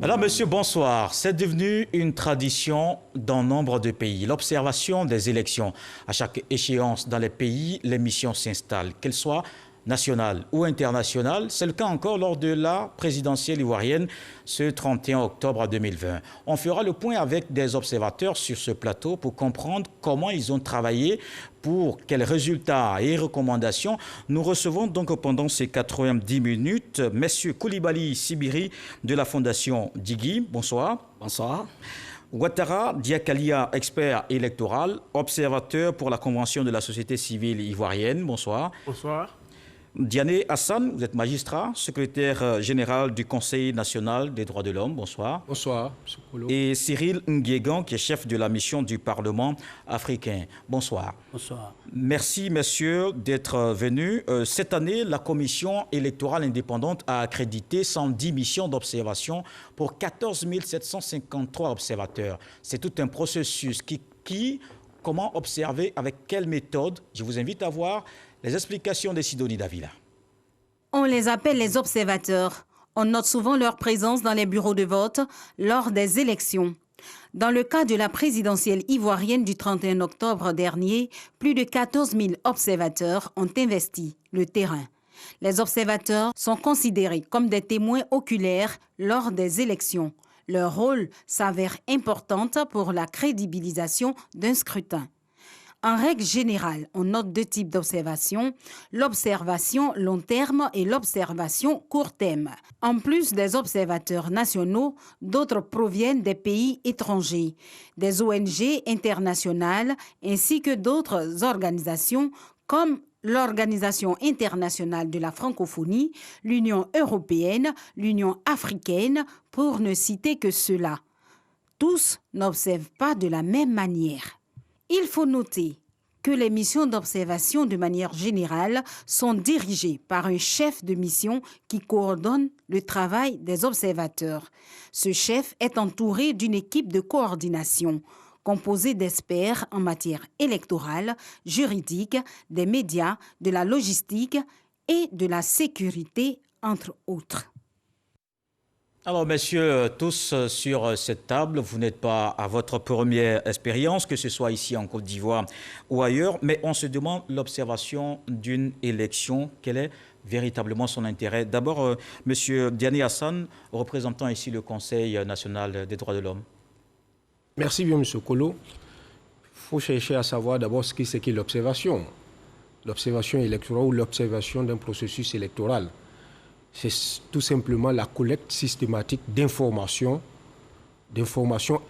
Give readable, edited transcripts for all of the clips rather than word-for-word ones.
Madame, Monsieur, bonsoir. C'est devenu une tradition dans nombre de pays. L'observation des élections. À chaque échéance dans les pays, les missions s'installent, qu'elles soient nationales ou internationales. C'est le cas encore lors de la présidentielle ivoirienne ce 31 octobre 2020. On fera le point avec des observateurs sur ce plateau pour comprendre comment ils ont travaillé, pour quels résultats et recommandations. Nous recevons donc pendant ces 90 minutes M. Koulibaly Sibiri de la Fondation Digui. Bonsoir. Bonsoir. Ouattara Diakalia, expert électoral, observateur pour la Convention de la société civile ivoirienne. Bonsoir. Bonsoir. Diané Hassan, vous êtes magistrat, secrétaire général du Conseil national des droits de l'homme. Bonsoir. Bonsoir, M. Kolo. Et Cyril Nguégan, qui est chef de la mission du Parlement africain. Bonsoir. Bonsoir. Merci, messieurs, d'être venus. Cette année, la Commission électorale indépendante a accrédité 110 missions d'observation pour 14 753 observateurs. C'est tout un processus comment observer, avec quelle méthode? Je vous invite à voir les explications de Sidonie Davila. On les appelle les observateurs. On note souvent leur présence dans les bureaux de vote lors des élections. Dans le cas de la présidentielle ivoirienne du 31 octobre dernier, plus de 14 000 observateurs ont investi le terrain. Les observateurs sont considérés comme des témoins oculaires lors des élections. Leur rôle s'avère important pour la crédibilisation d'un scrutin. En règle générale, on note deux types d'observation, l'observation long terme et l'observation court terme. En plus des observateurs nationaux, d'autres proviennent des pays étrangers, des ONG internationales ainsi que d'autres organisations comme l'Organisation internationale de la francophonie, l'Union européenne, l'Union africaine, pour ne citer que ceux-là. Tous n'observent pas de la même manière. Il faut noter que les missions d'observation, de manière générale, sont dirigées par un chef de mission qui coordonne le travail des observateurs. Ce chef est entouré d'une équipe de coordination composée d'experts en matière électorale, juridique, des médias, de la logistique et de la sécurité, entre autres. Alors, messieurs, tous sur cette table, vous n'êtes pas à votre première expérience, que ce soit ici en Côte d'Ivoire ou ailleurs, mais on se demande l'observation d'une élection, quel est véritablement son intérêt. D'abord, monsieur Diané Hassan, représentant ici le Conseil national des droits de l'homme. Merci bien, M. Kolo. Il faut chercher à savoir d'abord ce qu'est l'observation. L'observation électorale ou l'observation d'un processus électoral. C'est tout simplement la collecte systématique d'informations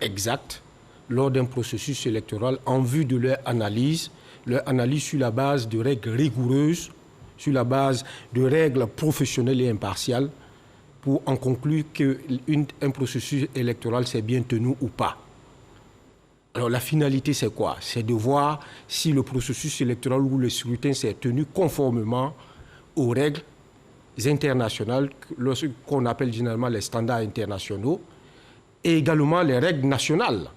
exactes lors d'un processus électoral en vue de leur analyse sur la base de règles rigoureuses, sur la base de règles professionnelles et impartiales, pour en conclure qu'un processus électoral s'est bien tenu ou pas. Alors la finalité, c'est quoi? C'est de voir si le processus électoral ou le scrutin s'est tenu conformément aux règles internationales, qu'on appelle généralement les standards internationaux, et également les règles nationales.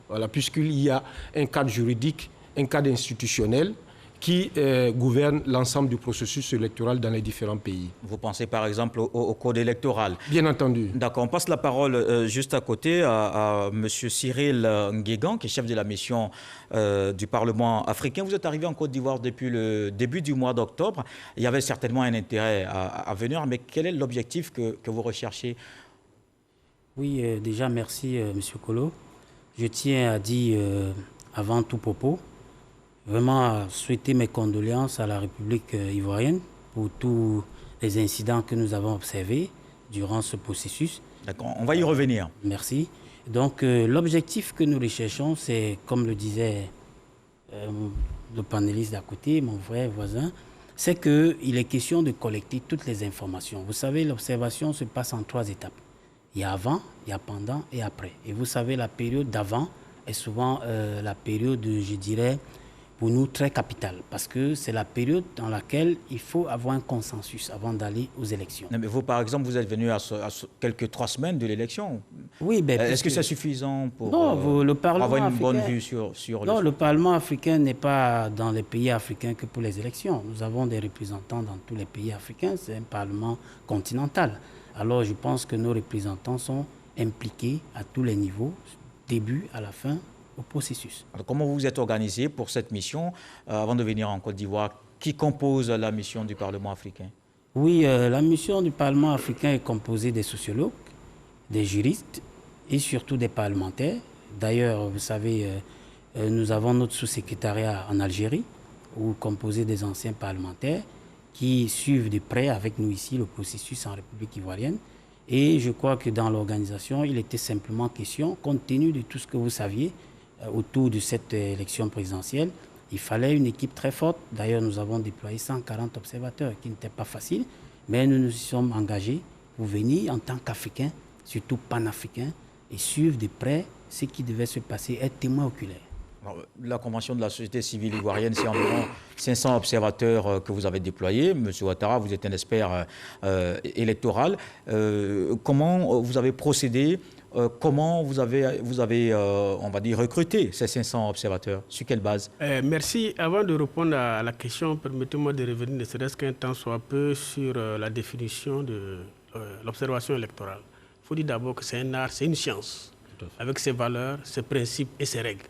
Voilà, puisqu'il y a un cadre juridique, un cadre institutionnel qui gouverne l'ensemble du processus électoral dans les différents pays. Vous pensez par exemple au code électoral? Bien entendu. D'accord, on passe la parole juste à côté à M. Cyril Nguégan, qui est chef de la mission du Parlement africain. Vous êtes arrivé en Côte d'Ivoire depuis le début du mois d'octobre. Il y avait certainement un intérêt à venir, mais quel est l'objectif que vous recherchez? Oui, déjà merci M. Kolo. Je tiens à dire avant tout propos, vraiment souhaiter mes condoléances à la République ivoirienne pour tous les incidents que nous avons observés durant ce processus. D'accord, on va y revenir. Merci. Donc l'objectif que nous recherchons, c'est, comme le disait le panéliste d'à côté, mon frère voisin, c'est qu'il est question de collecter toutes les informations. Vous savez, l'observation se passe en 3 étapes. Il y a avant, il y a pendant et après. Et vous savez, la période d'avant est souvent la période, je dirais, pour nous très capitale, parce que c'est la période dans laquelle il faut avoir un consensus avant d'aller aux élections. Non, mais vous, par exemple, vous êtes venu à quelques 3 semaines de l'élection. Oui, ben, est-ce que c'est suffisant pour le Parlement avoir une africain, bonne vue sur non, le Parlement africain n'est pas dans les pays africains que pour les élections. Nous avons des représentants dans tous les pays africains. C'est un Parlement continental. Alors, je pense que nos représentants sont impliqués à tous les niveaux, début à la fin, au processus. Alors, comment vous vous êtes organisé pour cette mission avant de venir en Côte d'Ivoire? Qui compose la mission du Parlement africain? Oui, la mission du Parlement africain est composée des sociologues, des juristes et surtout des parlementaires. D'ailleurs, vous savez, nous avons notre sous-secrétariat en Algérie, composé des anciens parlementaires qui suivent de près avec nous ici le processus en République ivoirienne. Et je crois que dans l'organisation, il était simplement question, compte tenu de tout ce que vous saviez autour de cette élection présidentielle, il fallait une équipe très forte. D'ailleurs, nous avons déployé 140 observateurs, qui n'était pas facile, mais nous nous y sommes engagés pour venir en tant qu'Africains, surtout panafricains, et suivre de près ce qui devait se passer, être témoin oculaire. La Convention de la société civile ivoirienne, c'est environ 500 observateurs que vous avez déployés. Monsieur Ouattara, vous êtes un expert électoral. Comment vous avez procédé? Comment vous avez on va dire, recruté ces 500 observateurs? Sur quelle base? Merci. Avant de répondre à la question, permettez-moi de revenir, ne serait-ce qu'un temps soit peu, sur la définition de l'observation électorale. Il faut dire d'abord que c'est un art, c'est une science, avec ses valeurs, ses principes et ses règles.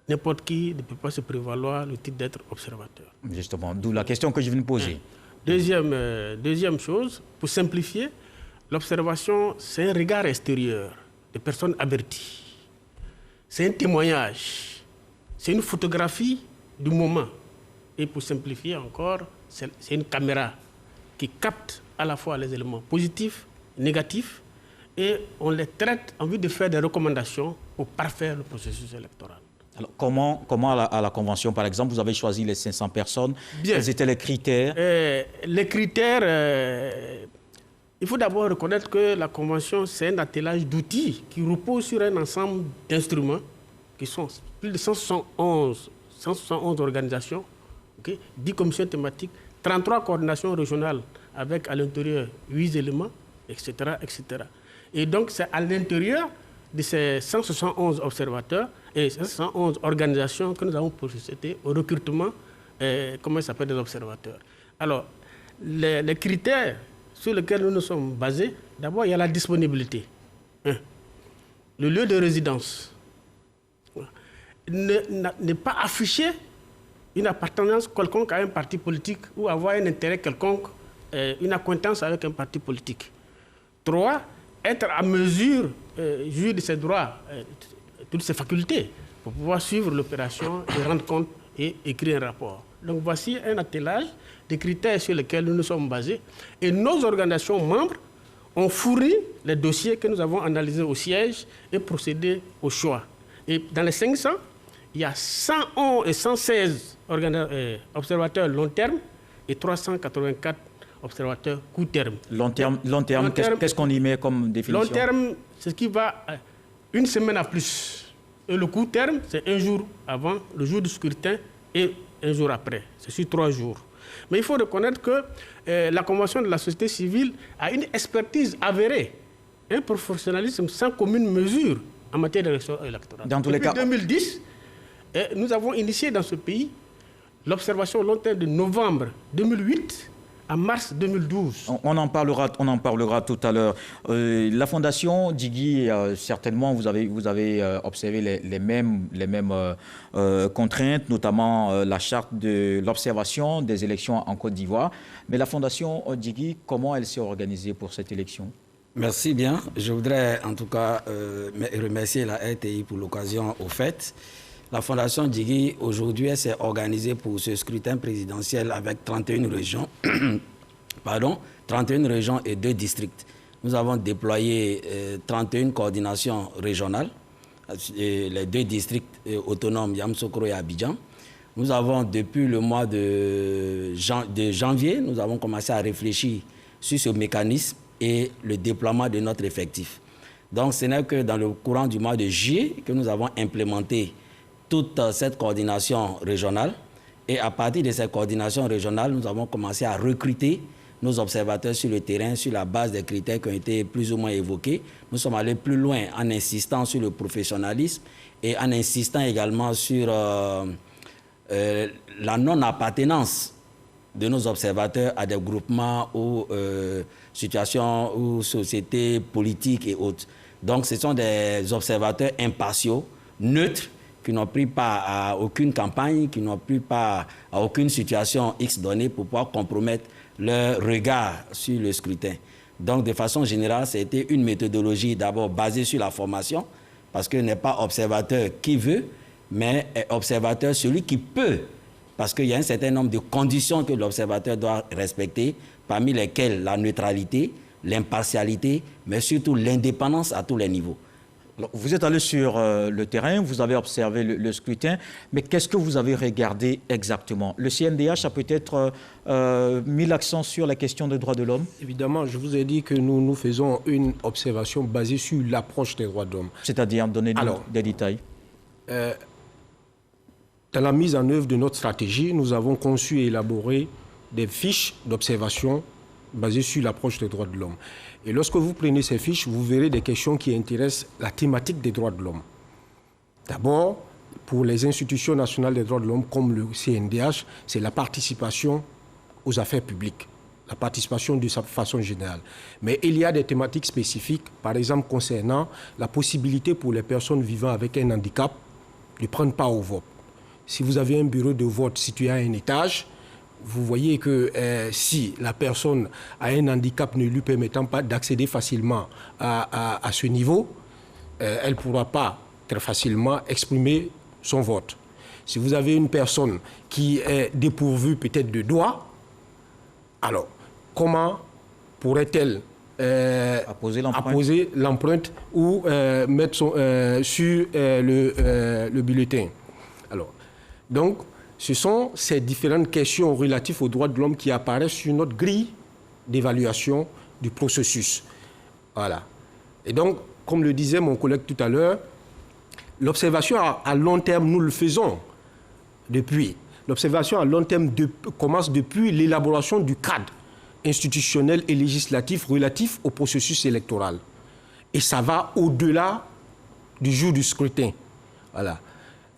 N'importe qui ne peut pas se prévaloir le titre d'être observateur. Justement, d'où la question que je viens de poser. Deuxième chose, pour simplifier, l'observation, c'est un regard extérieur de personnes averties. C'est un témoignage, c'est une photographie du moment. Et pour simplifier encore, c'est une caméra qui capte à la fois les éléments positifs, négatifs, et on les traite en vue de faire des recommandations pour parfaire le processus électoral. Alors, comment à la Convention, par exemple, vous avez choisi les 500 personnes? Bien. Quels étaient les critères? Les critères, il faut d'abord reconnaître que la Convention, c'est un attelage d'outils qui repose sur un ensemble d'instruments qui sont plus de 171 organisations, 10 commissions thématiques, 33 coordinations régionales avec à l'intérieur 8 éléments, etc., etc. Et donc, c'est à l'intérieur de ces 171 observateurs et 111 organisations que nous avons procédé au recrutement des observateurs. Alors, les critères sur lesquels nous nous sommes basés, d'abord, il y a la disponibilité. Le lieu de résidence. Ne pas afficher une appartenance quelconque à un parti politique ou avoir un intérêt quelconque, une acquaintance avec un parti politique. 3, être à mesure, jouir de ses droits, toutes ses facultés, pour pouvoir suivre l'opération et rendre compte et écrire un rapport. Donc voici un attelage des critères sur lesquels nous nous sommes basés. Et nos organisations membres ont fourni les dossiers que nous avons analysés au siège et procédé au choix. Et dans les 500, il y a 116 observateurs long terme et 384 observateurs court terme. Long terme, qu'est-ce qu'on y met comme définition? Long terme, c'est ce qui va une semaine à plus. Et le court terme, c'est un jour avant, le jour du scrutin, et un jour après. C'est sur 3 jours. Mais il faut reconnaître que la Convention de la société civile a une expertise avérée, un professionnalisme sans commune mesure en matière d'élection électorale. Dans tous les cas, 2010, nous avons initié dans ce pays l'observation long terme de novembre 2008 à mars 2012. On en parlera tout à l'heure. La Fondation Djigui, certainement, vous avez observé les mêmes contraintes, notamment la charte de l'observation des élections en Côte d'Ivoire. Mais la Fondation Djigui, comment elle s'est organisée pour cette élection? Merci bien. Je voudrais en tout cas remercier la RTI pour l'occasion offerte. La Fondation Djigui, aujourd'hui, s'est organisée pour ce scrutin présidentiel avec 31 régions, 31 régions et 2 districts. Nous avons déployé 31 coordinations régionales, les 2 districts autonomes, Yamoussoukro et Abidjan. Nous avons, depuis le mois de janvier, nous avons commencé à réfléchir sur ce mécanisme et le déploiement de notre effectif. Donc, ce n'est que dans le courant du mois de juillet que nous avons implémenté toute cette coordination régionale. Et à partir de cette coordination régionale, nous avons commencé à recruter nos observateurs sur le terrain sur la base des critères qui ont été plus ou moins évoqués. Nous sommes allés plus loin en insistant sur le professionnalisme et en insistant également sur la non-appartenance de nos observateurs à des groupements ou situations ou sociétés politiques et autres. Donc, ce sont des observateurs impartiaux, neutres, qui n'ont pris part à aucune campagne, qui n'ont pris part à aucune situation X donnée pour pouvoir compromettre leur regard sur le scrutin. Donc, de façon générale, c'était une méthodologie d'abord basée sur la formation, parce que n'est pas observateur qui veut, mais observateur celui qui peut, parce qu'il y a un certain nombre de conditions que l'observateur doit respecter, parmi lesquelles la neutralité, l'impartialité, mais surtout l'indépendance à tous les niveaux. Alors, vous êtes allé sur le terrain, vous avez observé le scrutin, mais qu'est-ce que vous avez regardé exactement? Le CNDH a peut-être mis l'accent sur la question des droits de l'homme? Évidemment, je vous ai dit que nous faisons une observation basée sur l'approche des droits de l'homme. C'est-à-dire, donnez-nous des détails. Dans la mise en œuvre de notre stratégie, nous avons conçu et élaboré des fiches d'observation basées sur l'approche des droits de l'homme. Et lorsque vous prenez ces fiches, vous verrez des questions qui intéressent la thématique des droits de l'homme. D'abord, pour les institutions nationales des droits de l'homme, comme le CNDH, c'est la participation aux affaires publiques, la participation de sa façon générale. Mais il y a des thématiques spécifiques, par exemple concernant la possibilité pour les personnes vivant avec un handicap de prendre part au vote. Si vous avez un bureau de vote situé à un étage, vous voyez que si la personne a un handicap ne lui permettant pas d'accéder facilement à ce niveau, elle ne pourra pas très facilement exprimer son vote. Si vous avez une personne qui est dépourvue peut-être de doigts, alors comment pourrait-elle apposer l'empreinte ou mettre sur le bulletin? Alors, donc, ce sont ces différentes questions relatives aux droits de l'homme qui apparaissent sur notre grille d'évaluation du processus. Voilà. Et donc, comme le disait mon collègue tout à l'heure, l'observation à long terme, nous le faisons depuis. L'observation à long terme commence depuis l'élaboration du cadre institutionnel et législatif relatif au processus électoral. Et ça va au-delà du jour du scrutin. Voilà.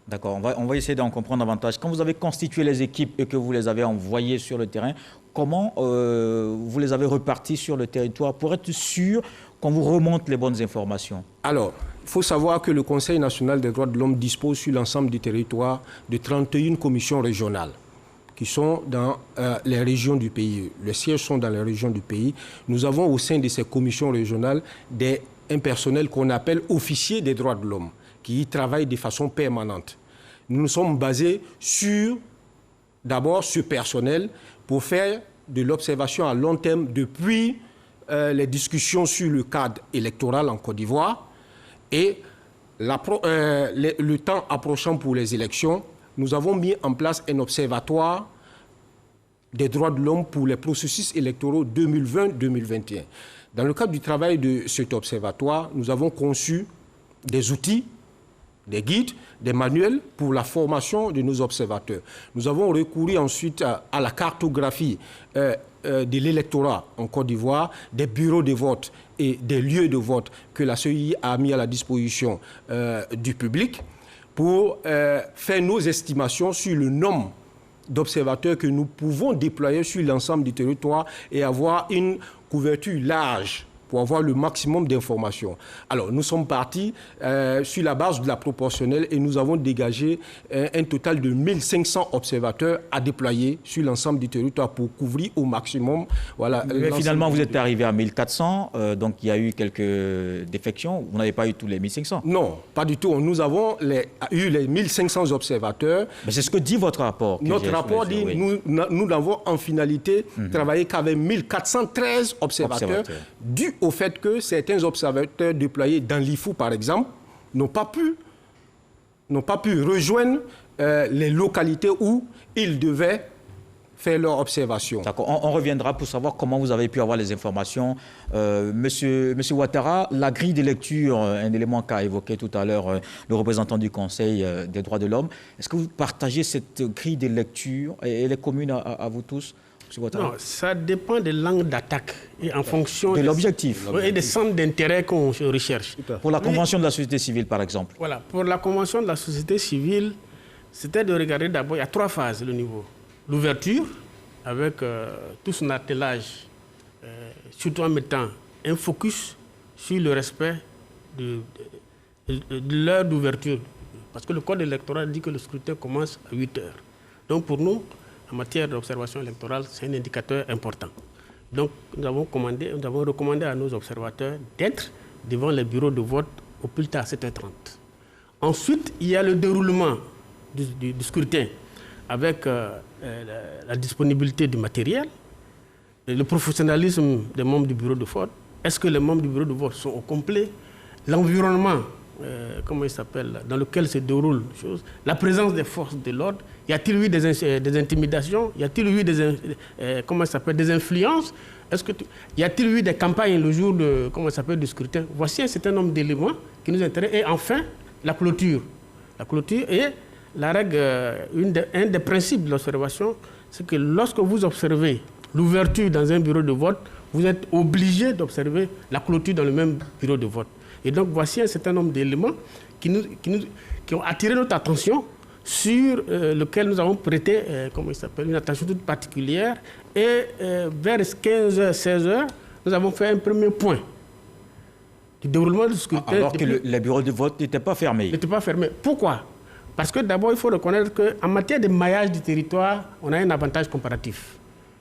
D'accord, on va essayer d'en comprendre davantage. Quand vous avez constitué les équipes et que vous les avez envoyées sur le terrain, comment vous les avez reparties sur le territoire pour être sûr qu'on vous remonte les bonnes informations? Alors, il faut savoir que le Conseil national des droits de l'homme dispose sur l'ensemble du territoire de 31 commissions régionales qui sont dans les régions du pays. Les sièges sont dans les régions du pays. Nous avons au sein de ces commissions régionales un personnel qu'on appelle officier des droits de l'homme, qui y travaillent de façon permanente. Nous nous sommes basés sur, d'abord, ce personnel pour faire de l'observation à long terme depuis les discussions sur le cadre électoral en Côte d'Ivoire et le temps approchant pour les élections. Nous avons mis en place un observatoire des droits de l'homme pour les processus électoraux 2020-2021. Dans le cadre du travail de cet observatoire, nous avons conçu des outils, des guides, des manuels pour la formation de nos observateurs. Nous avons recouru ensuite à la cartographie de l'électorat en Côte d'Ivoire, des bureaux de vote et des lieux de vote que la CEI a mis à la disposition du public pour faire nos estimations sur le nombre d'observateurs que nous pouvons déployer sur l'ensemble du territoire et avoir une couverture large pour avoir le maximum d'informations. Alors, nous sommes partis sur la base de la proportionnelle et nous avons dégagé un total de 1500 observateurs à déployer sur l'ensemble du territoire pour couvrir au maximum. Voilà, mais finalement, vous êtes arrivé à 1400, donc il y a eu quelques défections. Vous n'avez pas eu tous les 1500? Non, pas du tout. Nous avons eu les 1500 observateurs. Mais c'est ce que dit votre rapport. Notre rapport dit que nous n'avons en finalité travaillé qu'avec 1413 observateurs. Dû au fait que certains observateurs déployés dans l'IFU, par exemple, n'ont pas pu rejoindre les localités où ils devaient faire leur observation. D'accord. On reviendra pour savoir comment vous avez pu avoir les informations. Monsieur Ouattara, la grille de lecture, un élément qu'a évoqué tout à l'heure le représentant du Conseil des droits de l'homme, est-ce que vous partagez cette grille de lecture et elle est commune à vous tous? Non, ça dépend des langues d'attaque et en fonction de l'objectif et des centres d'intérêt qu'on recherche. Pour la Convention de la société civile, par exemple. Voilà, pour la Convention de la société civile, c'était de regarder d'abord, il y a 3 phases, le niveau. L'ouverture, avec tout son attelage, surtout en mettant un focus sur le respect de l'heure d'ouverture. Parce que le code électoral dit que le scrutin commence à 8 heures. Donc pour nous, en matière d'observation électorale, c'est un indicateur important. Donc nous avons recommandé à nos observateurs d'être devant les bureaux de vote au plus tard à 7h30. Ensuite, il y a le déroulement du scrutin avec la disponibilité du matériel, le professionnalisme des membres du bureau de vote. Est-ce que les membres du bureau de vote sont au complet? L'environnement, dans lequel se déroule les choses, la présence des forces de l'ordre, y a-t-il eu des intimidations, y a-t-il eu des influences, y a-t-il eu des campagnes le jour du scrutin? Voici un certain nombre d'éléments qui nous intéressent. Et enfin, la clôture. La clôture est la règle, un des principes de l'observation, c'est que lorsque vous observez l'ouverture dans un bureau de vote, vous êtes obligé d'observer la clôture dans le même bureau de vote. Et donc, voici un certain nombre d'éléments qui ont attiré notre attention, sur lequel nous avons prêté une attention toute particulière. Et vers 15h, 16h, nous avons fait un premier point du déroulement du scrutin. Alors que les bureaux de vote n'étaient pas fermés. N'étaient pas fermés. Pourquoi? Parce que d'abord, il faut reconnaître qu'en matière de maillage du territoire, on a un avantage comparatif,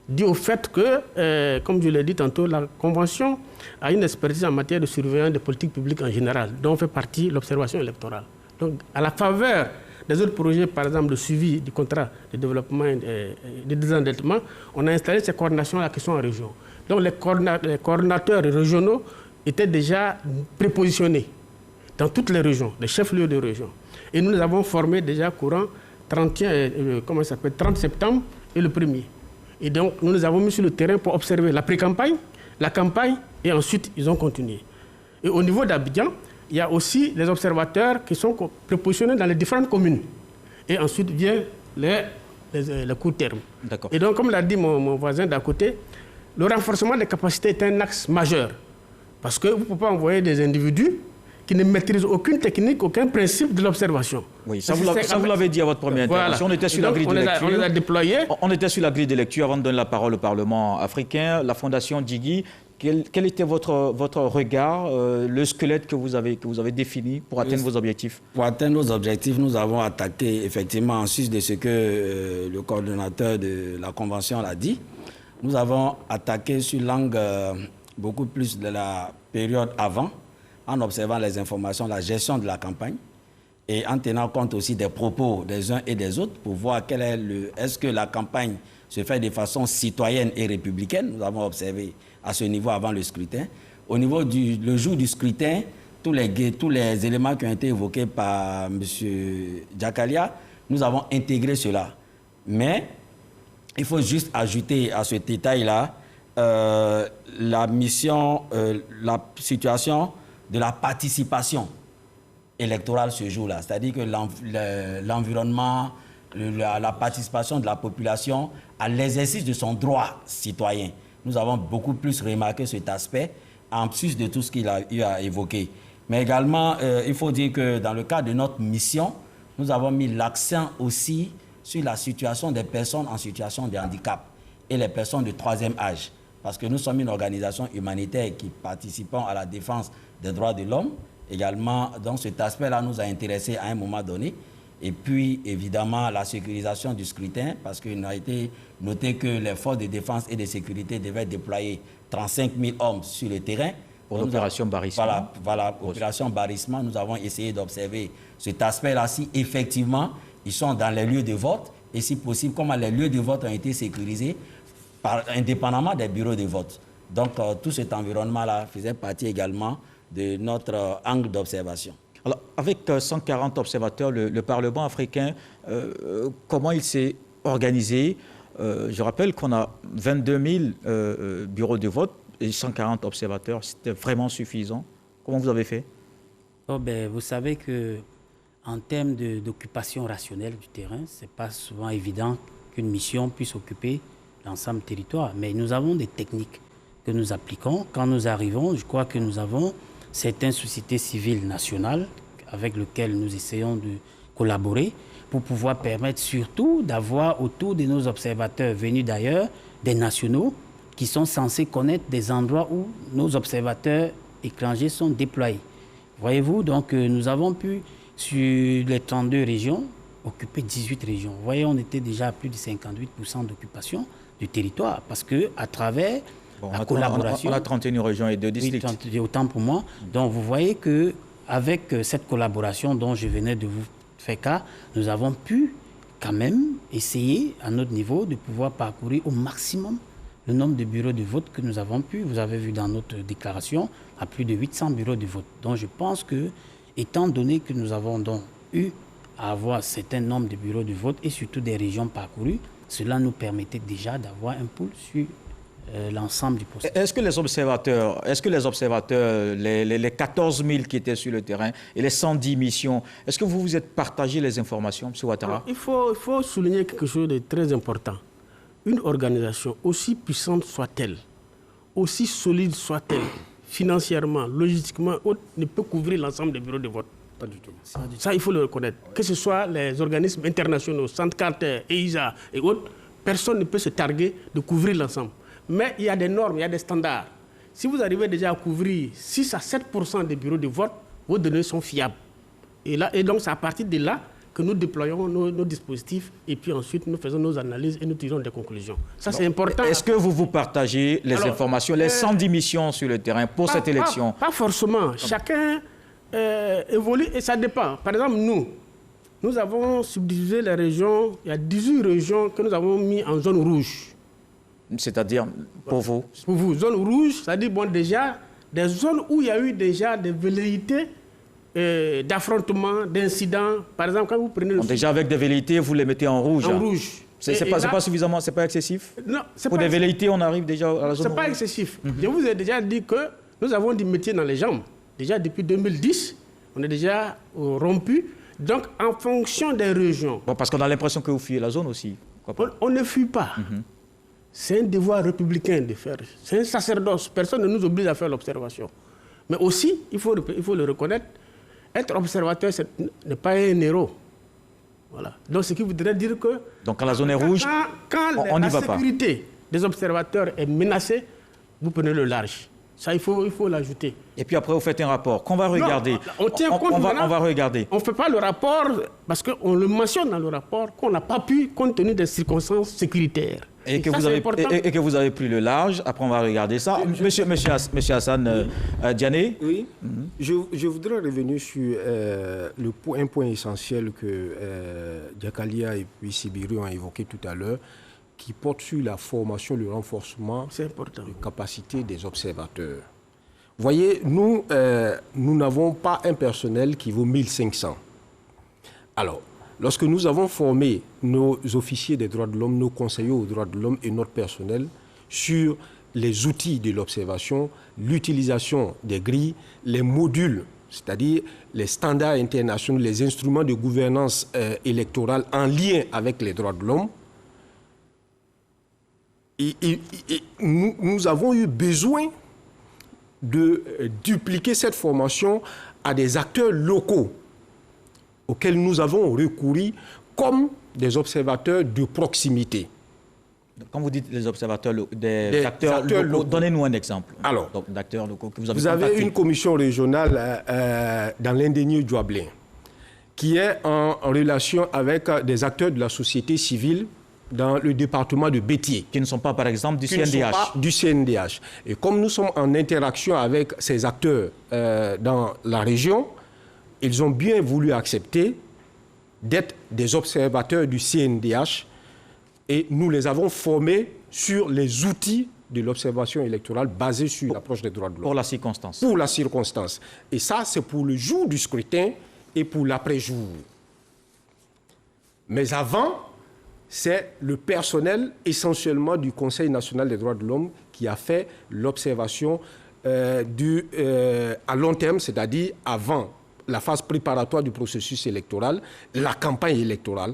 dû au fait que, comme je l'ai dit tantôt, la Convention a une expertise en matière de surveillance des politiques publiques en général, dont fait partie l'observation électorale. Donc, à la faveur des autres projets, par exemple, de suivi du contrat de développement et de désendettement, on a installé ces coordinations-là qui sont en région. Donc, les coordinateurs régionaux étaient déjà prépositionnés dans toutes les régions, les chefs-lieux de région. Et nous les avons formés déjà courant 30 septembre et le 1er. Et donc, nous les avons mis sur le terrain pour observer la pré-campagne, la campagne, et ensuite, ils ont continué. Et au niveau d'Abidjan, il y a aussi les observateurs qui sont prépositionnés dans les différentes communes. Et ensuite vient les court terme. Et donc, comme l'a dit mon voisin d'à côté, le renforcement des capacités est un axe majeur. Parce que vous ne pouvez pas envoyer des individus qui ne maîtrisent aucune technique, aucun principe de l'observation. Oui, ça vous l'avez dit à votre première intervention. Voilà. On était sur la grille de lecture. On les a déployés. On était sur la grille de lecture avant de donner la parole au Parlement africain. La Fondation Djigui, quel était votre regard, le squelette que vous avez défini pour atteindre vos objectifs? Pour atteindre nos objectifs, nous avons attaqué effectivement, en sus de ce que le coordonnateur de la Convention l'a dit, nous avons attaqué sur l'angle beaucoup plus de la période avant, en observant les informations, la gestion de la campagne et en tenant compte aussi des propos des uns et des autres pour voir est-ce que la campagne se fait de façon citoyenne et républicaine. Nous avons observé à ce niveau avant le scrutin. Au niveau le jour du scrutin, tous les éléments qui ont été évoqués par M. Diakalia, nous avons intégré cela. Mais il faut juste ajouter à ce détail-là la situation de la participation électorale ce jour-là. C'est-à-dire que l'environnement, la participation de la population à l'exercice de son droit citoyen. Nous avons beaucoup plus remarqué cet aspect, en plus de tout ce qu'il a eu à évoquer. Mais également, il faut dire que dans le cadre de notre mission, nous avons mis l'accent aussi sur la situation des personnes en situation de handicap et les personnes de troisième âge. Parce que nous sommes une organisation humanitaire qui participons à la défense des droits de l'homme. Également, donc cet aspect-là nous a intéressés à un moment donné. Et puis, évidemment, la sécurisation du scrutin, parce qu'il a été noté que les forces de défense et de sécurité devaient déployer 35 000 hommes sur le terrain. Pour l'opération Barissement. Voilà, opération Barissement, nous avons essayé d'observer cet aspect-là, si effectivement, ils sont dans les lieux de vote, et si possible, comment les lieux de vote ont été sécurisés, indépendamment des bureaux de vote. Donc, tout cet environnement-là faisait partie également de notre angle d'observation. Alors, avec 140 observateurs, le Parlement africain, comment il s'est organisé? Je rappelle qu'on a 22 000 bureaux de vote et 140 observateurs. C'était vraiment suffisant. Comment vous avez fait? Vous savez qu'en termes d'occupation rationnelle du terrain, ce n'est pas souvent évident qu'une mission puisse occuper l'ensemble du territoire. Mais nous avons des techniques que nous appliquons. Quand nous arrivons, je crois que nous avons certaines sociétés civiles nationales avec lesquelles nous essayons de collaborer pour pouvoir permettre surtout d'avoir autour de nos observateurs venus d'ailleurs, des nationaux, qui sont censés connaître des endroits où nos observateurs étrangers sont déployés. Voyez-vous, donc nous avons pu, sur les 32 régions, occuper 18 régions. Vous voyez, on était déjà à plus de 58% d'occupation du territoire, parce qu'à travers la collaboration... On a 31 régions et 2 districts. Oui, autant pour moi. Donc vous voyez qu'avec cette collaboration dont je venais de vous faire cas, nous avons pu quand même essayer, à notre niveau, de pouvoir parcourir au maximum le nombre de bureaux de vote que nous avons pu. Vous avez vu dans notre déclaration, à plus de 800 bureaux de vote. Donc je pense que, étant donné que nous avons donc eu à avoir un certain nombre de bureaux de vote et surtout des régions parcourues, cela nous permettait déjà d'avoir un pool sur l'ensemble du processus. Est-ce que les observateurs, les 14 000 qui étaient sur le terrain et les 110 missions, est-ce que vous vous êtes partagé les informations, M. Ouattara? Il faut souligner quelque chose de très important. Une organisation, aussi puissante soit-elle, aussi solide soit-elle, financièrement, logistiquement, ne peut couvrir l'ensemble des bureaux de vote. Pas du tout. Ça, il faut le reconnaître. Que ce soit les organismes internationaux, Centre Carter, EISA et autres, personne ne peut se targuer de couvrir l'ensemble. Mais il y a des normes, il y a des standards. Si vous arrivez déjà à couvrir 6 à 7% des bureaux de vote, vos données sont fiables. Et donc, c'est à partir de là que nous déployons nos dispositifs et puis ensuite nous faisons nos analyses et nous tirons des conclusions. Ça, c'est important. Est-ce que vous partagez les informations, les 110 missions sur le terrain pour cette élection? Pas forcément. Chacun évolue et ça dépend. Par exemple, nous avons subdivisé les régions. Il y a 18 régions que nous avons mis en zone rouge. C'est-à-dire, pour vous? Pour vous, zone rouge, c'est-à-dire déjà des zones où il y a eu déjà des velléités d'affrontements, d'incidents. Par exemple, quand vous prenez... Déjà avec des velléités, vous les mettez en rouge. En rouge. C'est pas suffisamment, c'est pas excessif? Non, c'est pour pas des velléités, on arrive déjà à la zone rouge. C'est pas excessif. Je vous ai déjà dit que nous avons du métier dans les jambes. Déjà depuis 2010, on est déjà rompu. Donc, en fonction des régions... Bon, parce qu'on a l'impression que vous fuyez la zone aussi. On ne fuit pas. C'est un devoir républicain de faire. C'est un sacerdoce. Personne ne nous oblige à faire l'observation. Mais aussi, il faut le reconnaître, être observateur, ce n'est pas un héros. Voilà. Donc, ce qui voudrait dire que... Donc, quand la zone est rouge, on n'y va pas. La sécurité des observateurs est menacée, vous prenez le large. Ça, il faut l'ajouter. Et puis après, vous faites un rapport qu'on va regarder. Non, on tient compte on va regarder. On ne fait pas le rapport parce qu'on le mentionne dans le rapport qu'on n'a pas pu compte tenu des circonstances sécuritaires. Et que vous avez pris le large. Après, on va regarder ça. Monsieur Hassan Diané. Oui. Je voudrais revenir sur un point essentiel que Diakalia et puis Sibiru ont évoqué tout à l'heure, qui porte sur la formation, le renforcement des capacités des observateurs. Vous voyez, nous n'avons pas un personnel qui vaut 1500. Alors, lorsque nous avons formé nos officiers des droits de l'homme, nos conseillers aux droits de l'homme et notre personnel sur les outils de l'observation, l'utilisation des grilles, les modules, c'est-à-dire les standards internationaux, les instruments de gouvernance électorale en lien avec les droits de l'homme, nous avons eu besoin de dupliquer cette formation à des acteurs locaux auxquels nous avons recouru comme des observateurs de proximité. Quand vous dites les observateurs, des acteurs locaux, donnez-nous un exemple. Alors, d'acteurs locaux que vous avez une commission régionale dans l'Indénieux Djouablin qui est en relation avec des acteurs de la société civile dans le département de Bétier. Qui ne sont pas, par exemple, du CNDH. Qui ne sont pas du CNDH. Et comme nous sommes en interaction avec ces acteurs dans la région, ils ont bien voulu accepter d'être des observateurs du CNDH et nous les avons formés sur les outils de l'observation électorale basés sur l'approche des droits de l'homme. Pour la circonstance. Pour la circonstance. Et ça, c'est pour le jour du scrutin et pour l'après-jour. Mais avant, c'est le personnel essentiellement du Conseil national des droits de l'homme qui a fait l'observation à long terme, c'est-à-dire avant la phase préparatoire du processus électoral, la campagne électorale.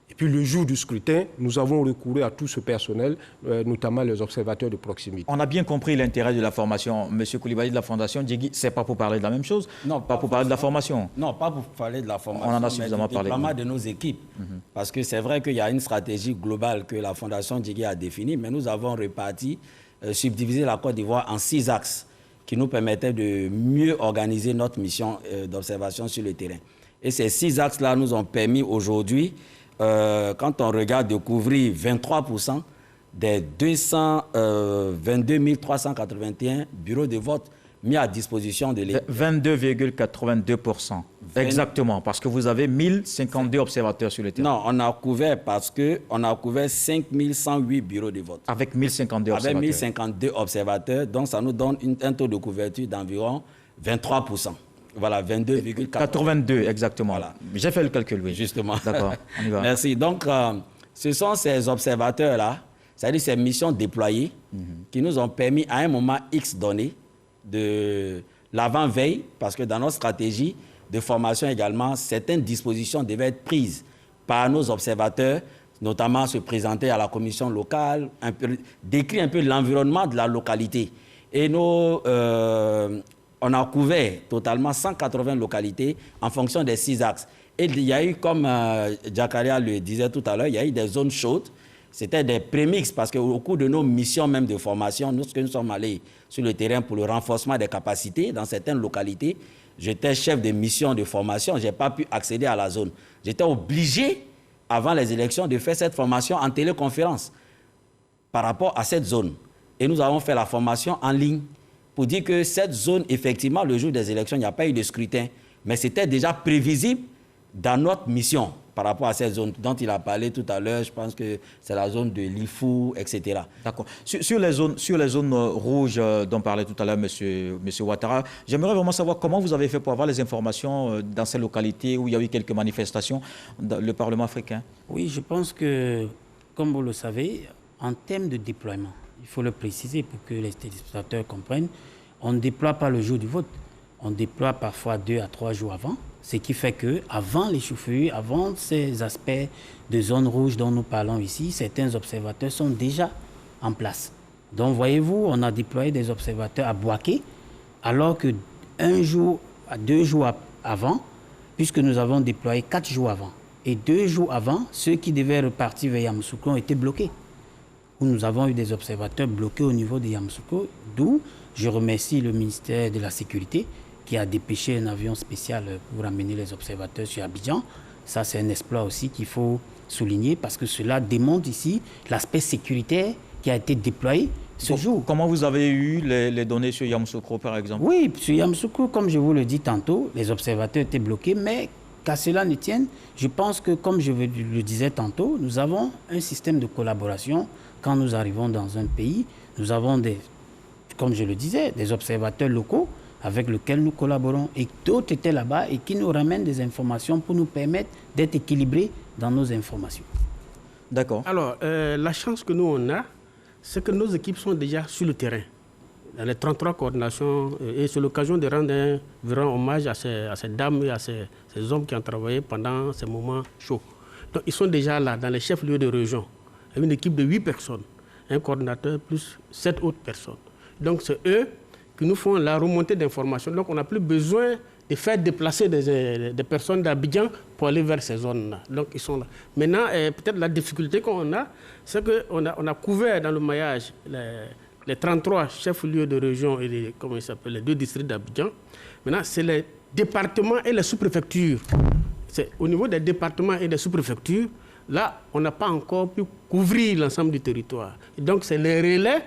Et puis le jour du scrutin, nous avons recouru à tout ce personnel, notamment les observateurs de proximité. On a bien compris l'intérêt de la formation. Monsieur Koulibaly de la Fondation Diegui, c'est pas pour parler de la même chose? Non, pas pour parler de la formation. Non, pas pour parler de la formation. On en a suffisamment parlé. Mais de nos équipes. Parce que c'est vrai qu'il y a une stratégie globale que la Fondation Diegui a définie, mais nous avons réparti, subdivisé la Côte d'Ivoire en 6 axes qui nous permettaient de mieux organiser notre mission d'observation sur le terrain. Et ces 6 axes-là nous ont permis aujourd'hui, quand on regarde, de couvrir 23% des 222 381 bureaux de vote mis à disposition de l'État. 22,82%. Exactement, parce que vous avez 1052 observateurs sur le terrain. Non, on a couvert parce qu'on a couvert 5108 bureaux de vote. Avec 1052 observateurs. Avec 1052 observateurs, donc ça nous donne un taux de couverture d'environ 23%. Voilà, 22,82. 82, exactement. Voilà. J'ai fait le calcul, oui. Justement. D'accord, on y va. Merci. Donc, ce sont ces observateurs-là, c'est-à-dire ces missions déployées, qui nous ont permis, à un moment X donné, de l'avant-veille, parce que dans notre stratégie de formation également, certaines dispositions devaient être prises par nos observateurs, notamment se présenter à la commission locale, décrire un peu l'environnement de la localité. Et on a couvert totalement 180 localités en fonction des 6 axes. Et il y a eu, comme Jakaria le disait tout à l'heure, il y a eu des zones chaudes. C'était des prémixes parce qu'au cours de nos missions même de formation, nous sommes allés sur le terrain pour le renforcement des capacités dans certaines localités. J'étais chef de mission de formation, je n'ai pas pu accéder à la zone. J'étais obligé, avant les élections, de faire cette formation en téléconférence par rapport à cette zone. Et nous avons fait la formation en ligne pour dire que cette zone, effectivement, le jour des élections, il n'y a pas eu de scrutin. Mais c'était déjà prévisible dans notre mission par rapport à cette zone dont il a parlé tout à l'heure. Je pense que c'est la zone de l'Ifou, etc. D'accord. Sur les zones rouges dont parlait tout à l'heure M. Ouattara, j'aimerais vraiment savoir comment vous avez fait pour avoir les informations dans ces localités où il y a eu quelques manifestations dans le Parlement africain. Oui, je pense que, comme vous le savez, en termes de déploiement, il faut le préciser pour que les téléspectateurs comprennent, on ne déploie pas le jour du vote. On déploie parfois 2 à 3 jours avant, ce qui fait qu'avant les chaufferues, avant ces aspects de zone rouge dont nous parlons ici, certains observateurs sont déjà en place. Donc, voyez-vous, on a déployé des observateurs à Bouaké, alors que 1 jour à 2 jours avant, puisque nous avons déployé 4 jours avant. Et 2 jours avant, ceux qui devaient repartir vers Yamoussoukro ont été bloqués. Où nous avons eu des observateurs bloqués au niveau de Yamoussoukro, d'où je remercie le ministère de la Sécurité qui a dépêché un avion spécial pour amener les observateurs sur Abidjan. Ça, c'est un exploit aussi qu'il faut souligner parce que cela démontre ici l'aspect sécuritaire qui a été déployé ce jour. Comment vous avez eu les données sur Yamoussoukro, par exemple? Oui, sur Yamoussoukro, comme je vous le dis tantôt, les observateurs étaient bloqués, mais qu'à cela ne tienne, je pense que, comme je le disais tantôt, nous avons un système de collaboration. Quand nous arrivons dans un pays, nous avons comme je le disais, des observateurs locaux avec lesquels nous collaborons et d'autres étaient là-bas et qui nous ramènent des informations pour nous permettre d'être équilibrés dans nos informations. D'accord. Alors, la chance que nous on a, c'est que nos équipes sont déjà sur le terrain, dans les 33 coordinations, et c'est l'occasion de rendre un grand hommage à ces dames et à ces hommes qui ont travaillé pendant ces moments chauds. Donc, ils sont déjà là, dans les chefs-lieux de région, avec une équipe de 8 personnes, un coordinateur plus 7 autres personnes. Donc, c'est eux qui nous font la remontée d'informations. Donc, on n'a plus besoin de faire déplacer des personnes d'Abidjan pour aller vers ces zones-là. Donc, ils sont là. Maintenant, peut-être la difficulté qu'on a, c'est qu'on a couvert dans le maillage les 33 chefs-lieux de région et les 2 districts d'Abidjan. Maintenant, c'est les départements et les sous-préfectures. C'est au niveau des départements et des sous-préfectures, là, on n'a pas encore pu couvrir l'ensemble du territoire. Et donc, c'est les relais.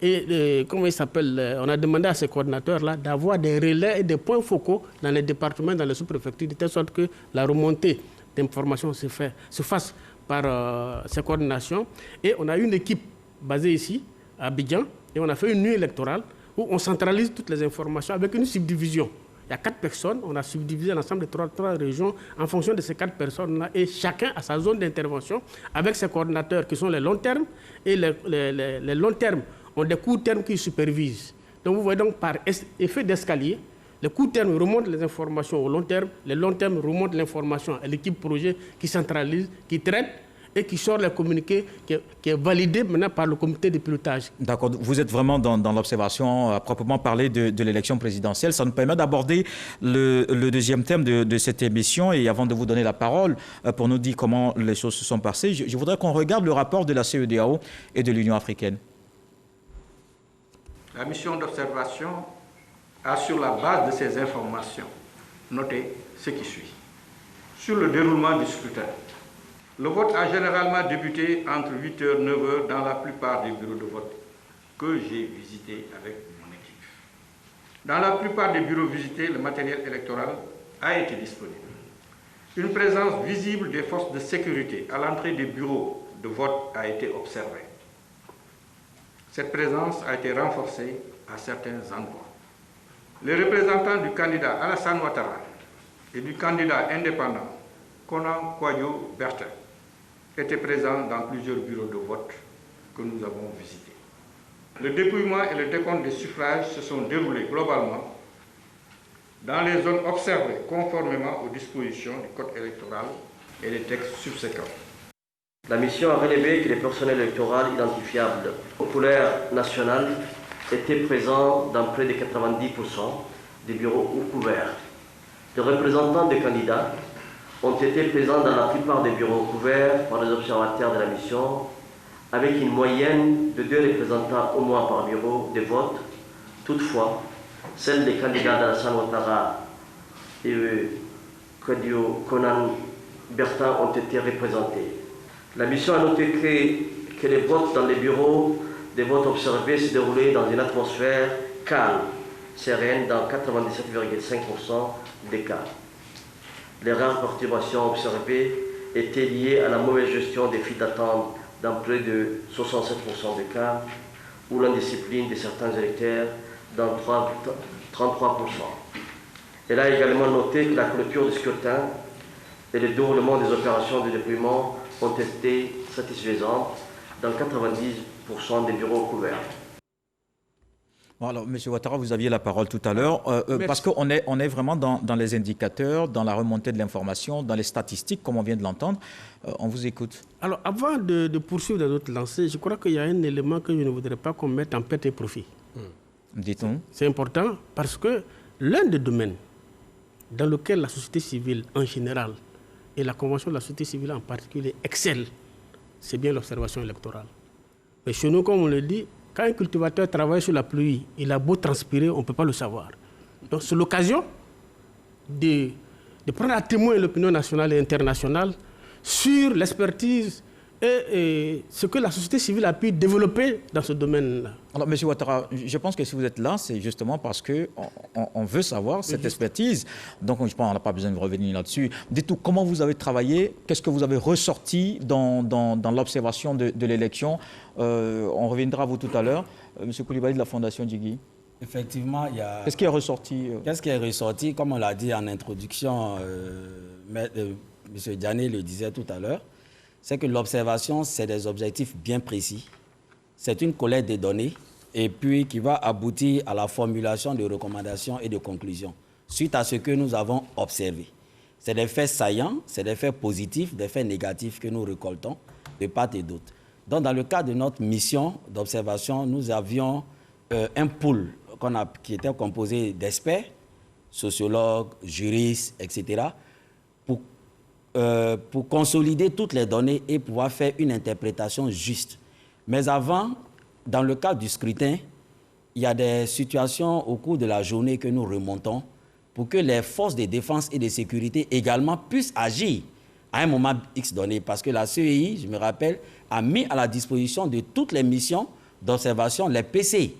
Et on a demandé à ces coordinateurs-là d'avoir des relais et des points focaux dans les départements, dans les sous-préfectures, de telle sorte que la remontée d'informations se fasse par ces coordinations. Et on a une équipe basée ici, à Abidjan, et on a fait une nuit électorale où on centralise toutes les informations avec une subdivision. Il y a 4 personnes, on a subdivisé l'ensemble des 3 régions en fonction de ces 4 personnes-là, et chacun a sa zone d'intervention avec ses coordinateurs qui sont les longs termes, et les longs termes ont des courts termes qui supervisent. Donc vous voyez donc par effet d'escalier, les courts termes remontent les informations au long terme, les longs termes remontent l'information à l'équipe projet qui centralise, qui traite, et qui sort le communiqué qui est validé maintenant par le comité de pilotage. D'accord, vous êtes vraiment dans l'observation à proprement parler de l'élection présidentielle. Ça nous permet d'aborder le deuxième thème de cette émission. Et avant de vous donner la parole pour nous dire comment les choses se sont passées, je voudrais qu'on regarde le rapport de la CEDEAO et de l'Union africaine. La mission d'observation a, sur la base de ces informations, noté ce qui suit. Sur le déroulement du scrutin, le vote a généralement débuté entre 8h et 9h dans la plupart des bureaux de vote que j'ai visités avec mon équipe. Dans la plupart des bureaux visités, le matériel électoral a été disponible. Une présence visible des forces de sécurité à l'entrée des bureaux de vote a été observée. Cette présence a été renforcée à certains endroits. Les représentants du candidat Alassane Ouattara et du candidat indépendant Konan Kwadio Bertin étaient présents dans plusieurs bureaux de vote que nous avons visités. Le dépouillement et le décompte des suffrages se sont déroulés globalement dans les zones observées conformément aux dispositions du Code électoral et des textes subséquents. La mission a relevé que les personnels électoraux identifiables aux couleurs nationales étaient présents dans près de 90% des bureaux couverts. Les représentants des candidats ont été présents dans la plupart des bureaux couverts par les observateurs de la mission, avec une moyenne de 2 représentants au moins par bureau de vote. Toutefois, celles des candidats d'Alassane Ouattara et Kwadio Konan Bertin ont été représentées. La mission a noté que les votes dans les bureaux de vote observés se déroulaient dans une atmosphère calme, sereine dans 97,5% des cas. Les rares perturbations observées étaient liées à la mauvaise gestion des files d'attente dans près de 67% des cas, ou l'indiscipline de certains électeurs dans 33%. Elle a également noté que la clôture du scrutin et le déroulement des opérations de dépouillement ont été satisfaisantes dans 90% des bureaux couverts. Bon, alors, M. Ouattara, vous aviez la parole tout à l'heure, parce qu'on est vraiment dans les indicateurs, dans la remontée de l'information, dans les statistiques, comme on vient de l'entendre. On vous écoute. Alors, avant de poursuivre dans d'autres lancées, je crois qu'il y a un élément que je ne voudrais pas qu'on mette en perte et profit. Dites-nous. C'est important parce que l'un des domaines dans lequel la société civile en général et la Convention de la société civile en particulier excelle, c'est bien l'observation électorale. Mais chez nous, comme on le dit, quand un cultivateur travaille sur la pluie, il a beau transpirer, on ne peut pas le savoir. Donc c'est l'occasion de prendre à témoin l'opinion nationale et internationale sur l'expertise et ce que la société civile a pu développer dans ce domaine-là. Alors, M. Ouattara, je pense que si vous êtes là, c'est justement parce qu'on veut savoir cette expertise. Donc, je pense qu'on n'a pas besoin de revenir là-dessus. Dites-nous, comment vous avez travaillé? Qu'est-ce que vous avez ressorti dans l'observation de l'élection? On reviendra à vous tout à l'heure. M. Koulibaly de la Fondation Djigui. Effectivement, il y a... Qu'est-ce qui est ressorti? Qu'est-ce qui est ressorti? Comme on l'a dit en introduction, M. Diané le disait tout à l'heure, c'est que l'observation, c'est des objectifs bien précis. C'est une collecte des données et puis qui va aboutir à la formulation de recommandations et de conclusions suite à ce que nous avons observé. C'est des faits saillants, c'est des faits positifs, des faits négatifs que nous récoltons de part et d'autre. Donc, dans le cadre de notre mission d'observation, nous avions un pool qui était composé d'experts, sociologues, juristes, etc., pour consolider toutes les données et pouvoir faire une interprétation juste. Mais avant, dans le cadre du scrutin, il y a des situations au cours de la journée que nous remontons pour que les forces de défense et de sécurité également puissent agir à un moment X donné. Parce que la CEI, je me rappelle, a mis à la disposition de toutes les missions d'observation les PC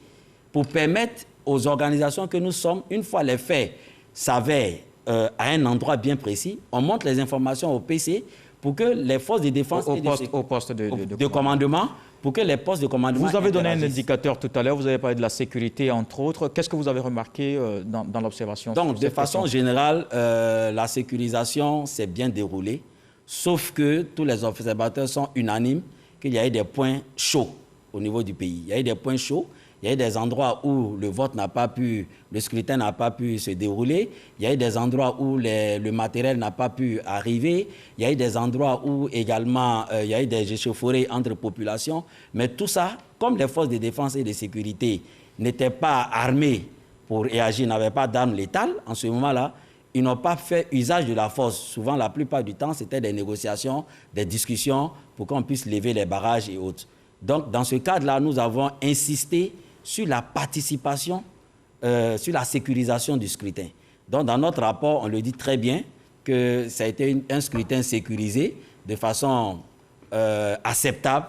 pour permettre aux organisations que nous sommes, une fois les faits s'avèrent à un endroit bien précis, on montre les informations au PC pour que les forces de défense au poste de commandement, pour que les postes de commandement... Vous avez donné un indicateur tout à l'heure, vous avez parlé de la sécurité, entre autres. Qu'est-ce que vous avez remarqué dans l'observation? Donc, de façon générale, la sécurisation s'est bien déroulée, sauf que tous les observateurs sont unanimes qu'il y a eu des points chauds au niveau du pays. Il y a eu des points chauds Il y a eu des endroits où le scrutin n'a pas pu se dérouler. Il y a eu des endroits où le matériel n'a pas pu arriver. Il y a eu des endroits où également il y a eu des échauffourées entre populations. Mais tout ça, comme les forces de défense et de sécurité n'étaient pas armées pour réagir, n'avaient pas d'armes létales, en ce moment-là, ils n'ont pas fait usage de la force. Souvent, la plupart du temps, c'était des négociations, des discussions pour qu'on puisse lever les barrages et autres. Donc, dans ce cadre-là, nous avons insisté sur la participation, sur la sécurisation du scrutin. Donc, dans notre rapport, on le dit très bien que ça a été un scrutin sécurisé de façon acceptable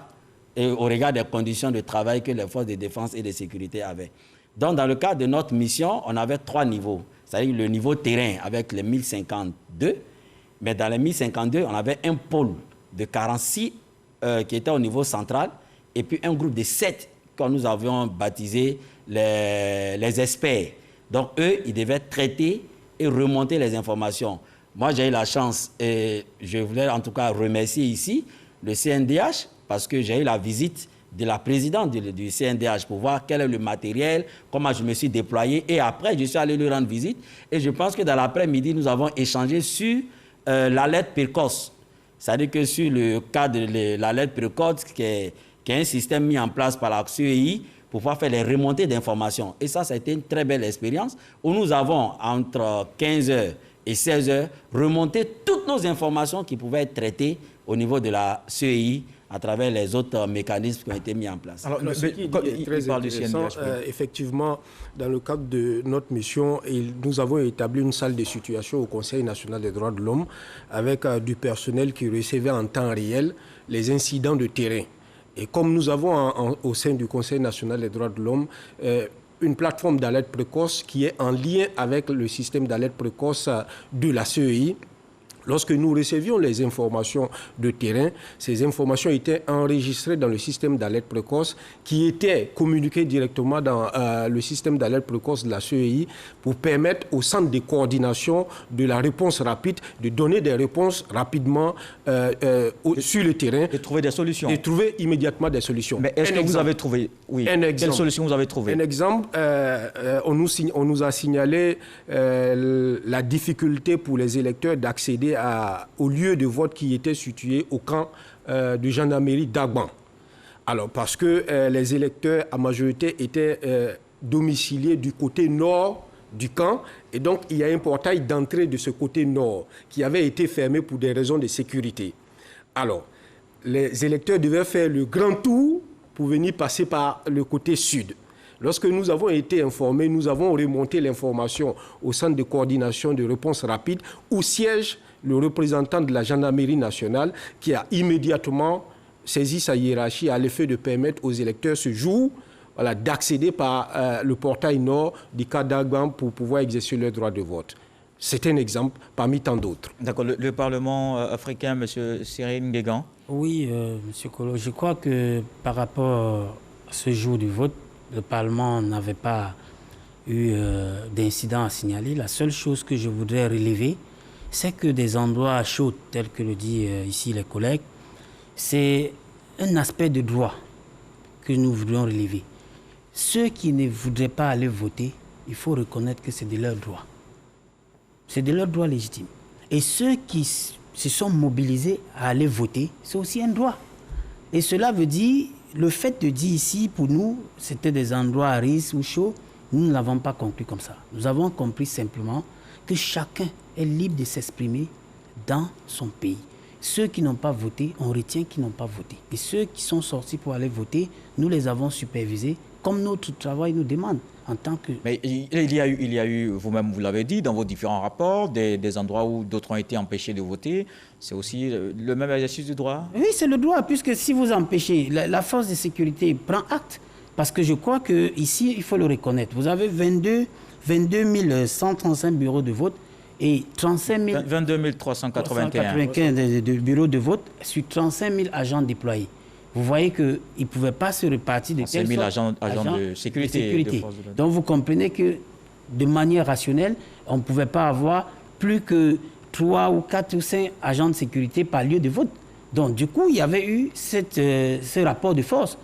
et au regard des conditions de travail que les forces de défense et de sécurité avaient. Donc, dans le cadre de notre mission, on avait 3 niveaux. C'est-à-dire le niveau terrain avec les 1052, mais dans les 1052, on avait un pôle de 46 qui était au niveau central et puis un groupe de 7 que nous avions baptisé les experts. Donc, eux, ils devaient traiter et remonter les informations. Moi, j'ai eu la chance, et je voulais en tout cas remercier ici le CNDH, parce que j'ai eu la visite de la présidente du CNDH pour voir quel est le matériel, comment je me suis déployé. Et après, je suis allé lui rendre visite. Et je pense que dans l'après-midi, nous avons échangé sur l'alerte précoce. C'est-à-dire que sur le cas de l'alerte précoce, qui est un système mis en place par la CEI pour pouvoir faire les remontées d'informations. Et ça a été une très belle expérience où nous avons, entre 15h et 16h, remonté toutes nos informations qui pouvaient être traitées au niveau de la CEI à travers les autres mécanismes qui ont été mis en place. Alors, ce qui est très intéressant, effectivement, dans le cadre de notre mission, nous avons établi une salle de situation au Conseil national des droits de l'homme avec du personnel qui recevait en temps réel les incidents de terrain. Et comme nous avons au sein du Conseil national des droits de l'homme une plateforme d'alerte précoce qui est en lien avec le système d'alerte précoce de la CEI, lorsque nous recevions les informations de terrain, ces informations étaient enregistrées dans le système d'alerte précoce qui était communiqué directement dans le système d'alerte précoce de la CEI pour permettre au centre de coordination de la réponse rapide de donner des réponses rapidement sur le terrain. Et trouver des solutions. Et trouver immédiatement des solutions. Mais est-ce que vous avez trouvé? Oui. Quelle solution vous avez trouvé? Un exemple, on nous a signalé la difficulté pour les électeurs d'accéder au lieu de vote qui était situé au camp de gendarmerie d'Agban. Alors, parce que les électeurs, à majorité, étaient domiciliés du côté nord du camp, et donc il y a un portail d'entrée de ce côté nord qui avait été fermé pour des raisons de sécurité. Alors, les électeurs devaient faire le grand tour pour venir passer par le côté sud. Lorsque nous avons été informés, nous avons remonté l'information au centre de coordination de réponse rapide où siège le représentant de la gendarmerie nationale qui a immédiatement saisi sa hiérarchie à l'effet de permettre aux électeurs ce jour d'accéder par le portail nord du cas d'Agban pour pouvoir exercer leur droit de vote. C'est un exemple parmi tant d'autres. D'accord. Le Parlement africain, M. Cyril Nguégan. Oui, M. Kolo, je crois que par rapport à ce jour du vote, le Parlement n'avait pas eu d'incident à signaler. La seule chose que je voudrais relever, c'est que des endroits chauds, tels que le disent ici les collègues, c'est un aspect de droit que nous voudrions relever. Ceux qui ne voudraient pas aller voter, il faut reconnaître que c'est de leur droit. C'est de leur droit légitime. Et ceux qui se sont mobilisés à aller voter, c'est aussi un droit. Et cela veut dire, le fait de dire ici, pour nous, c'était des endroits à risque ou chauds, nous ne l'avons pas compris comme ça. Nous avons compris simplement que chacun est libre de s'exprimer dans son pays. Ceux qui n'ont pas voté, on retient qu'ils n'ont pas voté. Et ceux qui sont sortis pour aller voter, nous les avons supervisés, comme notre travail nous demande. En tant que... Mais il y a eu, vous-même vous l'avez dit, dans vos différents rapports, des endroits où d'autres ont été empêchés de voter. C'est aussi le même exercice du droit? Oui, c'est le droit, puisque si vous empêchez, la force de sécurité prend acte. Parce que je crois qu'ici, il faut le reconnaître. Vous avez 22 135 bureaux de vote et 35 000... 22 381. de bureaux de vote sur 35 000 agents déployés. Vous voyez qu'ils ne pouvaient pas se repartir de telle sorte. agents de sécurité. Donc vous comprenez que de manière rationnelle, on ne pouvait pas avoir plus que 3 ou 4 ou 5 agents de sécurité par lieu de vote. Donc du coup, il y avait eu ce rapport de force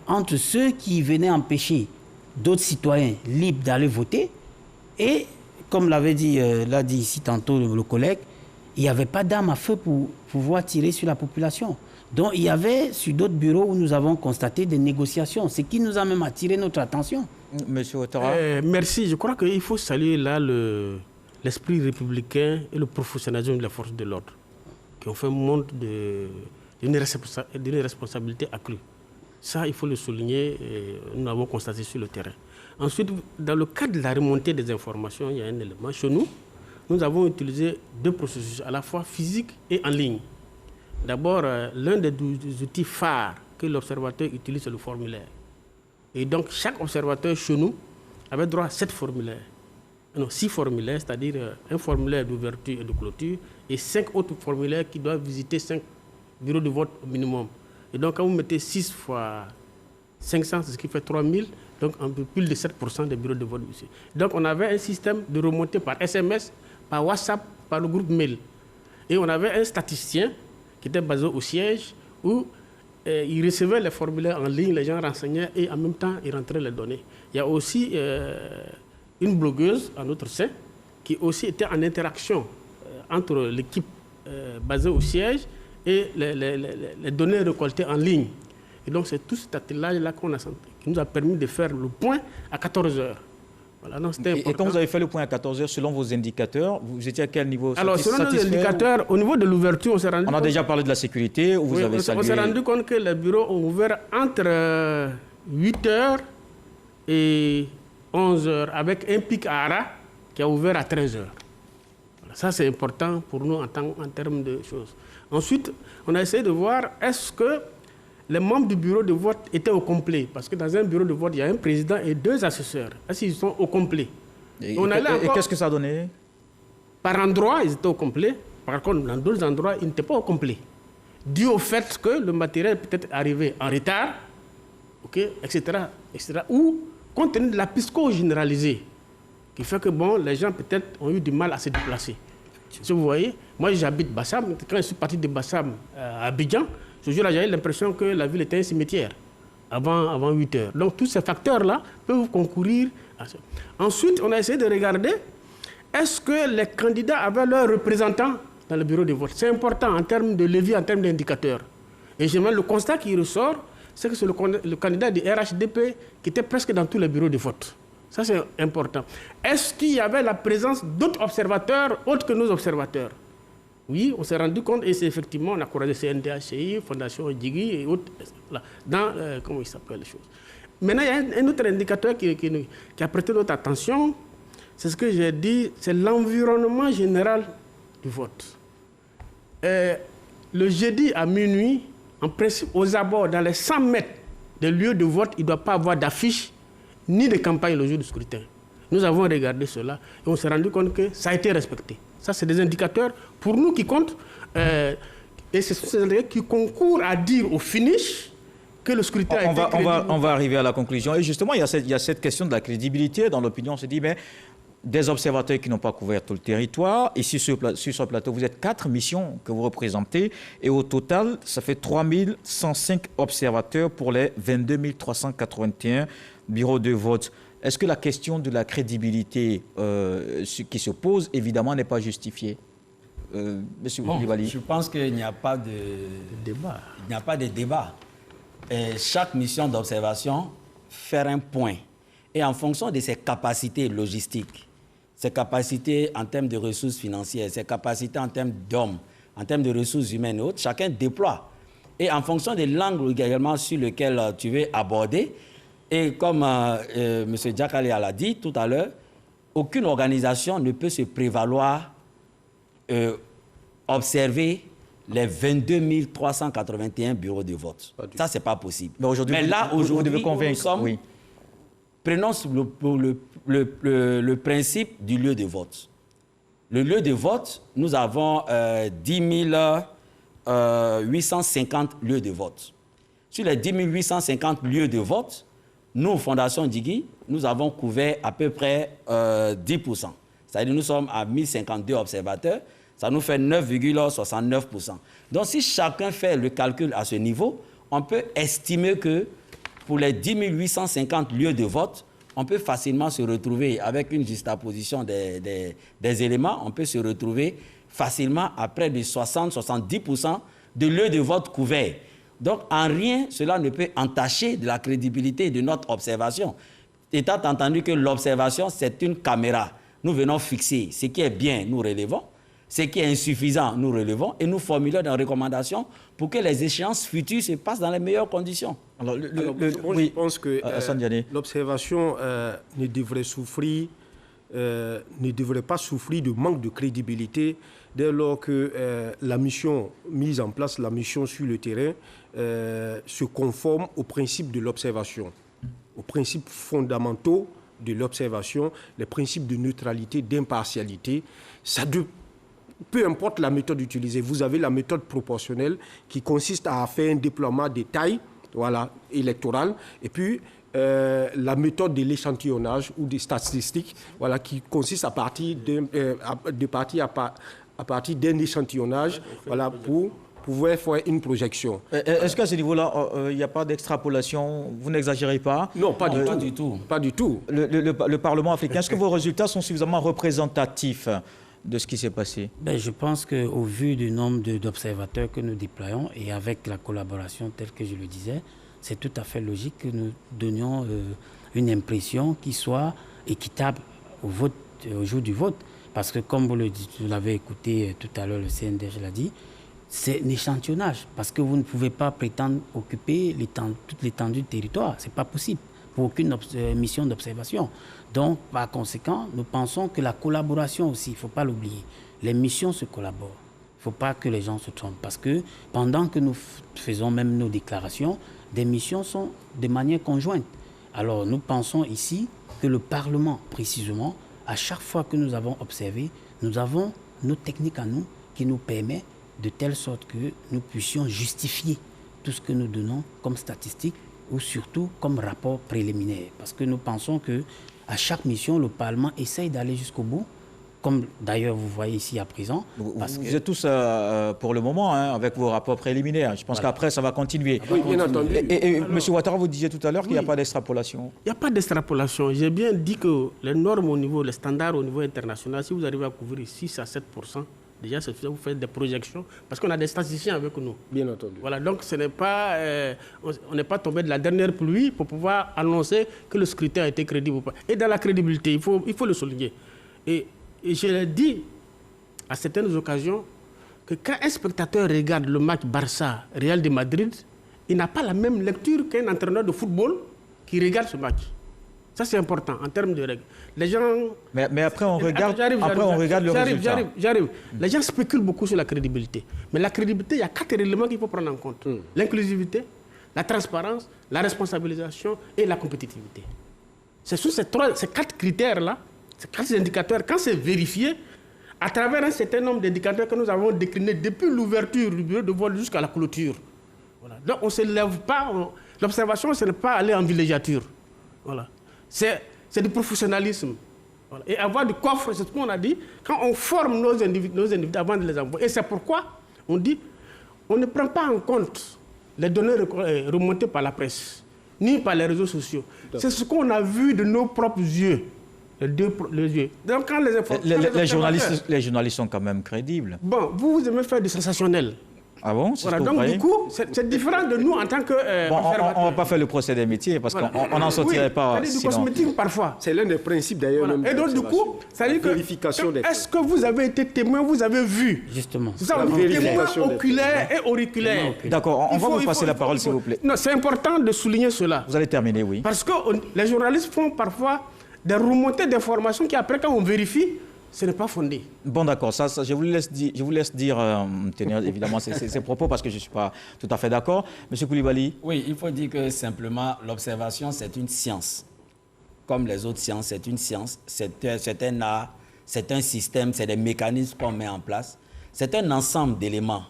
entre ceux qui venaient empêcher d'autres citoyens libres d'aller voter. Et comme l'a dit ici tantôt le collègue, il n'y avait pas d'armes à feu pour pouvoir tirer sur la population. Donc il y avait sur d'autres bureaux où nous avons constaté des négociations, ce qui nous a même attiré notre attention. Monsieur Ouattara. Merci. Je crois qu'il faut saluer là l'esprit républicain et le professionnalisme de la force de l'ordre, qui ont fait montre d'une responsabilité accrue. Ça, il faut le souligner, nous l'avons constaté sur le terrain. Ensuite, dans le cadre de la remontée des informations, il y a un élément. Chez nous, nous avons utilisé 2 processus, à la fois physique et en ligne. D'abord, l'un des outils phares que l'observateur utilise, c'est le formulaire. Et donc, chaque observateur chez nous avait droit à 7 formulaires. Non, 6 formulaires, c'est-à-dire un formulaire d'ouverture et de clôture, et 5 autres formulaires qui doivent visiter 5 bureaux de vote au minimum. Et donc, quand vous mettez 6 fois 500, c'est ce qui fait 3000, donc un peu plus de 7% des bureaux de vote. Donc, on avait un système de remontée par SMS, par WhatsApp, par le groupe mail. Et on avait un statisticien qui était basé au siège où il recevait les formulaires en ligne, les gens renseignaient et en même temps, il rentrait les données. Il y a aussi une blogueuse en notre sein qui aussi était en interaction entre l'équipe basée au siège et les données récoltées en ligne. Et donc, c'est tout cet attelage-là qui nous a permis de faire le point à 14 heures. Voilà, donc et quand vous avez fait le point à 14 heures, selon vos indicateurs, vous étiez à quel niveau? Alors, selon nos indicateurs, au niveau de l'ouverture, on s'est rendu compte... On a déjà parlé de la sécurité, où vous avez salué... On s'est rendu compte que les bureaux ont ouvert entre 8 heures et 11 heures, avec un pic à Ara qui a ouvert à 13 heures. Voilà, ça, c'est important pour nous en termes de choses. Ensuite, on a essayé de voir est-ce que les membres du bureau de vote étaient au complet. Parce que dans un bureau de vote, il y a un président et 2 assesseurs. Est-ce qu'ils sont au complet? Et qu'est-ce que ça a donné? Par endroit, ils étaient au complet. Par contre, dans d'autres endroits, ils n'étaient pas au complet. Dû au fait que le matériel peut être arrivé en retard, etc., etc. Ou compte tenu de la pisco généralisée, qui fait que les gens peut-être ont eu du mal à se déplacer. Si vous voyez, moi j'habite Bassam. Quand je suis parti de Bassam à Abidjan, ce jour-là, j'avais l'impression que la ville était un cimetière avant 8 heures. Donc, tous ces facteurs-là peuvent concourir à ça. Ensuite, on a essayé de regarder est-ce que les candidats avaient leurs représentants dans le bureau de vote. C'est important en termes de levier, en termes d'indicateurs. Et le constat qui ressort, c'est que c'est le candidat du RHDP qui était presque dans tous les bureaux de vote. Ça, c'est important. Est-ce qu'il y avait la présence d'autres observateurs autres que nos observateurs? Oui, on s'est rendu compte, et c'est effectivement, on a encouragé CNDHCI, Fondation Djigui et autres, dans, comment il s'appelle les choses. Maintenant, il y a un autre indicateur qui a prêté notre attention, c'est ce que j'ai dit, c'est l'environnement général du vote. Le jeudi à minuit, en principe, aux abords, dans les 100 mètres des lieux de vote, il ne doit pas avoir d'affiche, ni de campagne le jour du scrutin. Nous avons regardé cela, et on s'est rendu compte que ça a été respecté. Ça, c'est des indicateurs pour nous qui comptent. Et ce sont ces indicateurs qui concourent à dire au finish que le scrutin a été crédible. On va arriver à la conclusion. Et justement, il y a cette question de la crédibilité. Dans l'opinion, on se dit, mais des observateurs qui n'ont pas couvert tout le territoire. Ici, sur ce plateau, vous êtes 4 missions que vous représentez. Et au total, ça fait 3105 observateurs pour les 22 381 bureaux de vote. Est-ce que la question de la crédibilité qui se pose, évidemment, n'est pas justifiée? Monsieur Koulibaly. Je pense qu'il n'y a pas de débat. Il n'y a pas de débat. Et chaque mission d'observation, faire un point. Et en fonction de ses capacités logistiques, ses capacités en termes de ressources financières, ses capacités en termes d'hommes, en termes de ressources humaines et autres, chacun déploie. Et en fonction de l'angle également sur lequel tu veux aborder, et comme M. Diakale l'a dit tout à l'heure, aucune organisation ne peut se prévaloir observer les 22 381 bureaux de vote. Ça, ce n'est pas possible. Mais là, aujourd'hui, vous devez convaincre. Oui. Prenons le principe du lieu de vote. Le lieu de vote, nous avons 10 850 lieux de vote. Sur les 10 850 lieux de vote, nous, Fondation Djigui, nous avons couvert à peu près 10%. C'est-à-dire nous sommes à 1052 observateurs, ça nous fait 9,69%. Donc si chacun fait le calcul à ce niveau, on peut estimer que pour les 10 850 lieux de vote, on peut facilement se retrouver avec une juxtaposition des éléments, on peut se retrouver facilement à près de 60-70% de lieux de vote couverts. Donc, en rien, cela ne peut entacher de la crédibilité de notre observation. Étant entendu que l'observation, c'est une caméra. Nous venons fixer ce qui est bien, nous relevons. Ce qui est insuffisant, nous relevons. Et nous formulons des recommandations pour que les échéances futures se passent dans les meilleures conditions. Alors, je pense que l'observation ne devrait pas souffrir de manque de crédibilité dès lors que la mission mise en place, la mission sur le terrain, se conforme aux principes de l'observation, aux principes fondamentaux de l'observation, les principes de neutralité, d'impartialité. Peu importe la méthode utilisée, vous avez la méthode proportionnelle qui consiste à faire un déploiement des tailles électorales, et puis la méthode de l'échantillonnage ou des statistiques qui consiste à partir d'un échantillonnage pour pouvoir faire une projection. Est-ce qu'à ce niveau-là, il n'y a pas d'extrapolation? Vous n'exagérez pas? Non, pas du tout. Pas du tout. Le Parlement africain, est-ce que vos résultats sont suffisamment représentatifs de ce qui s'est passé? Je pense qu'au vu du nombre d'observateurs que nous déployons et avec la collaboration telle que je le disais, c'est tout à fait logique que nous donnions une impression qui soit équitable au jour du vote. Parce que comme vous l'avez écouté tout à l'heure, le CNDH l'a dit, c'est un échantillonnage. Parce que vous ne pouvez pas prétendre occuper toute l'étendue du territoire. Ce n'est pas possible pour aucune mission d'observation. Donc, par conséquent, nous pensons que la collaboration aussi, il ne faut pas l'oublier. Les missions se collaborent. Il ne faut pas que les gens se trompent. Parce que pendant que nous faisons même nos déclarations, des missions sont de manière conjointe. Alors, nous pensons ici que le Parlement, précisément, à chaque fois que nous avons observé, nous avons nos techniques à nous qui nous permettent de telle sorte que nous puissions justifier tout ce que nous donnons comme statistiques ou surtout comme rapport préliminaire. Parce que nous pensons qu'à chaque mission, le Parlement essaye d'aller jusqu'au bout, comme d'ailleurs vous voyez ici à présent. Vous êtes tous pour le moment avec vos rapports préliminaires. Je pense qu'après, ça va continuer. Oui, bien entendu. Et M. Ouattara, vous disiez tout à l'heure qu'il n'y a pas d'extrapolation. Il n'y a pas d'extrapolation. J'ai bien dit que les normes les standards au niveau international, si vous arrivez à couvrir 6 à 7%, déjà, vous faites des projections, parce qu'on a des statisticiens avec nous. Bien entendu. Voilà, donc ce n'est pas, on n'est pas tombé de la dernière pluie pour pouvoir annoncer que le scrutin a été crédible ou pas. Et dans la crédibilité, il faut le souligner. Et je l'ai dit à certaines occasions que quand un spectateur regarde le match Barça-Real de Madrid, il n'a pas la même lecture qu'un entraîneur de football qui regarde ce match. Ça, c'est important en termes de règles. Les gens... Mais après, on regarde, le résultat. J'arrive. Les gens spéculent beaucoup sur la crédibilité. Mais la crédibilité, il y a 4 éléments qu'il faut prendre en compte. L'inclusivité, la transparence, la responsabilisation et la compétitivité. C'est sur ces 4 critères-là, ces 4 indicateurs, quand c'est vérifié, à travers un certain nombre d'indicateurs que nous avons déclinés depuis l'ouverture du bureau de vote jusqu'à la clôture. Voilà. Donc, on ne se lève pas. L'observation, ce n'est pas aller en villégiature. Voilà. C'est du professionnalisme. Voilà. Et avoir du coffre, c'est ce qu'on a dit, quand on forme nos individus avant de les envoyer. Et c'est pourquoi on dit on ne prend pas en compte les données remontées par la presse, ni par les réseaux sociaux. C'est ce qu'on a vu de nos propres yeux. Les yeux. Donc, quand les journalistes sont quand même crédibles. Bon, vous aimez faire du sensationnel. Ah bon? Voilà, donc du coup, c'est différent de nous en tant que... on ne va pas faire le procès des métiers parce qu'on n'en sortirait pas. C'est du cosmétique parfois. C'est l'un des principes d'ailleurs. Voilà. Et donc du coup, ça veut dire que... Est-ce que vous avez été témoin, vous avez vu? Justement. C'est ça, témoin oculaire et auriculaire. D'accord, on va vous passer la parole s'il vous plaît. Non, c'est important de souligner cela. Vous allez terminer, oui. Parce que les journalistes font parfois des remontées d'informations qui après, quand on vérifie, ce n'est pas fondé. Bon, d'accord. Ça, je vous laisse tenir évidemment ces propos parce que je ne suis pas tout à fait d'accord. Monsieur Koulibaly. Oui, il faut dire que simplement, l'observation, c'est une science. Comme les autres sciences, c'est une science. C'est un art, c'est un système, c'est des mécanismes qu'on met en place. C'est un ensemble d'éléments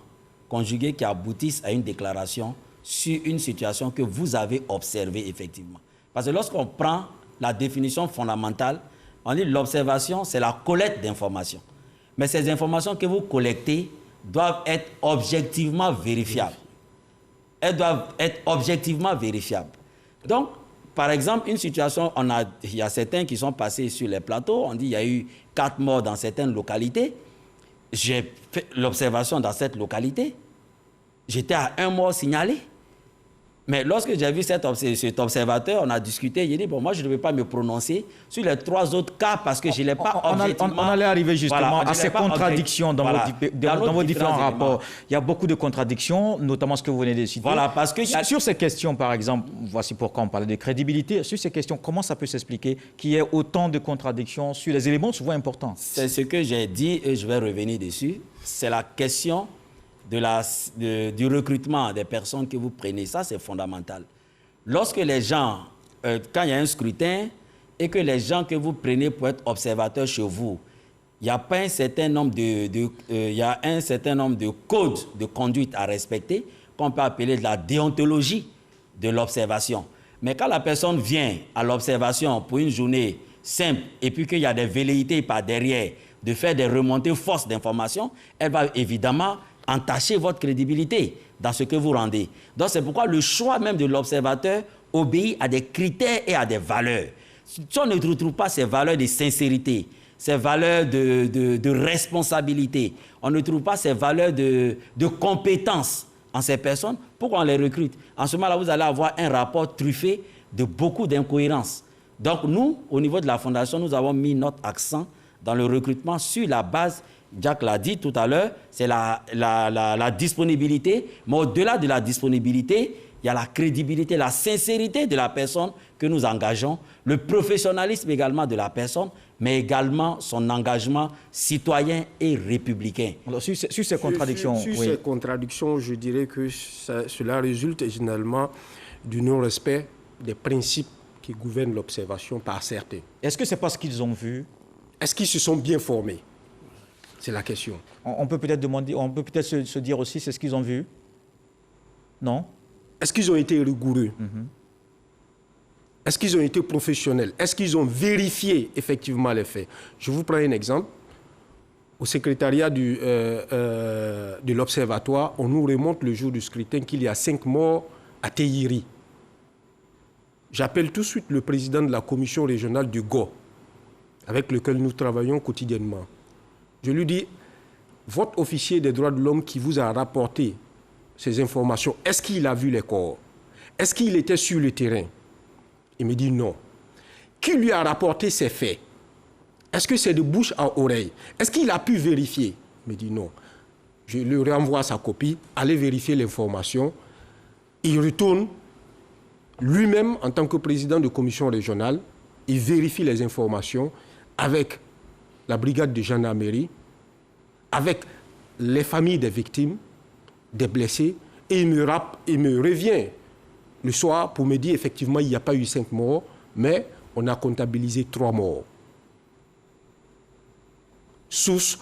conjugués qui aboutissent à une déclaration sur une situation que vous avez observée effectivement. Parce que lorsqu'on prend la définition fondamentale, on dit l'observation, c'est la collecte d'informations. Mais ces informations que vous collectez doivent être objectivement vérifiables. Elles doivent être objectivement vérifiables. Donc, par exemple, une situation, il y a certains qui sont passés sur les plateaux, on dit qu'il y a eu 4 morts dans certaines localités. J'ai fait l'observation dans cette localité. J'étais à 1 mort signalé. Mais lorsque j'ai vu cet observateur, on a discuté, il a dit, bon, moi, je ne vais pas me prononcer sur les 3 autres cas parce que je ne l'ai pas objectivement... On allait arriver justement à ces contradictions dans vos différents rapports. Il y a beaucoup de contradictions, notamment ce que vous venez de citer. Voilà, parce que... Sur ces questions, par exemple, voici pourquoi on parlait de crédibilité. Sur ces questions, comment ça peut s'expliquer qu'il y ait autant de contradictions sur les éléments souvent importants? C'est ce que j'ai dit et je vais revenir dessus. C'est la question du recrutement des personnes que vous prenez. Ça, c'est fondamental. Lorsque les gens, quand il y a un scrutin et que les gens que vous prenez pour être observateurs chez vous, il n'y a pas un certain nombre de codes de conduite à respecter qu'on peut appeler de la déontologie de l'observation. Mais quand la personne vient à l'observation pour une journée simple et puis qu'il y a des velléités par derrière de faire des remontées fausses d'informations, elle va évidemment entacher votre crédibilité dans ce que vous rendez. Donc, c'est pourquoi le choix même de l'observateur obéit à des critères et à des valeurs. Si on ne retrouve pas ces valeurs de sincérité, ces valeurs de responsabilité, on ne trouve pas ces valeurs de compétence en ces personnes, pourquoi on les recrute? En ce moment-là, vous allez avoir un rapport truffé de beaucoup d'incohérences. Donc, nous, au niveau de la Fondation, nous avons mis notre accent dans le recrutement sur la base, Jack l'a dit tout à l'heure, c'est la disponibilité. Mais au-delà de la disponibilité, il y a la crédibilité, la sincérité de la personne que nous engageons, le professionnalisme également de la personne, mais également son engagement citoyen et républicain. Alors, sur ces contradictions... Sur ces contradictions, je dirais que cela résulte généralement du non-respect des principes qui gouvernent l'observation par certains. Est-ce que c'est parce qu'ils ont vu? Est-ce qu'ils se sont bien formés? C'est la question. On peut peut-être demander, on peut peut-être se dire aussi, c'est ce qu'ils ont vu? Non? Est-ce qu'ils ont été rigoureux? Est-ce qu'ils ont été professionnels? Est-ce qu'ils ont vérifié effectivement les faits? Je vous prends un exemple. Au secrétariat de l'Observatoire, on nous remonte le jour du scrutin qu'il y a 5 morts à Teyiri. J'appelle tout de suite le président de la commission régionale du Go, avec lequel nous travaillons quotidiennement. Je lui dis, votre officier des droits de l'homme qui vous a rapporté ces informations, est-ce qu'il a vu les corps? Est-ce qu'il était sur le terrain? Il me dit non. Qui lui a rapporté ces faits? Est-ce que c'est de bouche à oreille? Est-ce qu'il a pu vérifier? Il me dit non. Je lui renvoie sa copie, allez vérifier l'information. Il retourne lui-même en tant que président de commission régionale, il vérifie les informations avec la brigade de gendarmerie, avec les familles des victimes, des blessés, et il me revient le soir pour me dire effectivement il n'y a pas eu 5 morts, mais on a comptabilisé 3 morts. Source,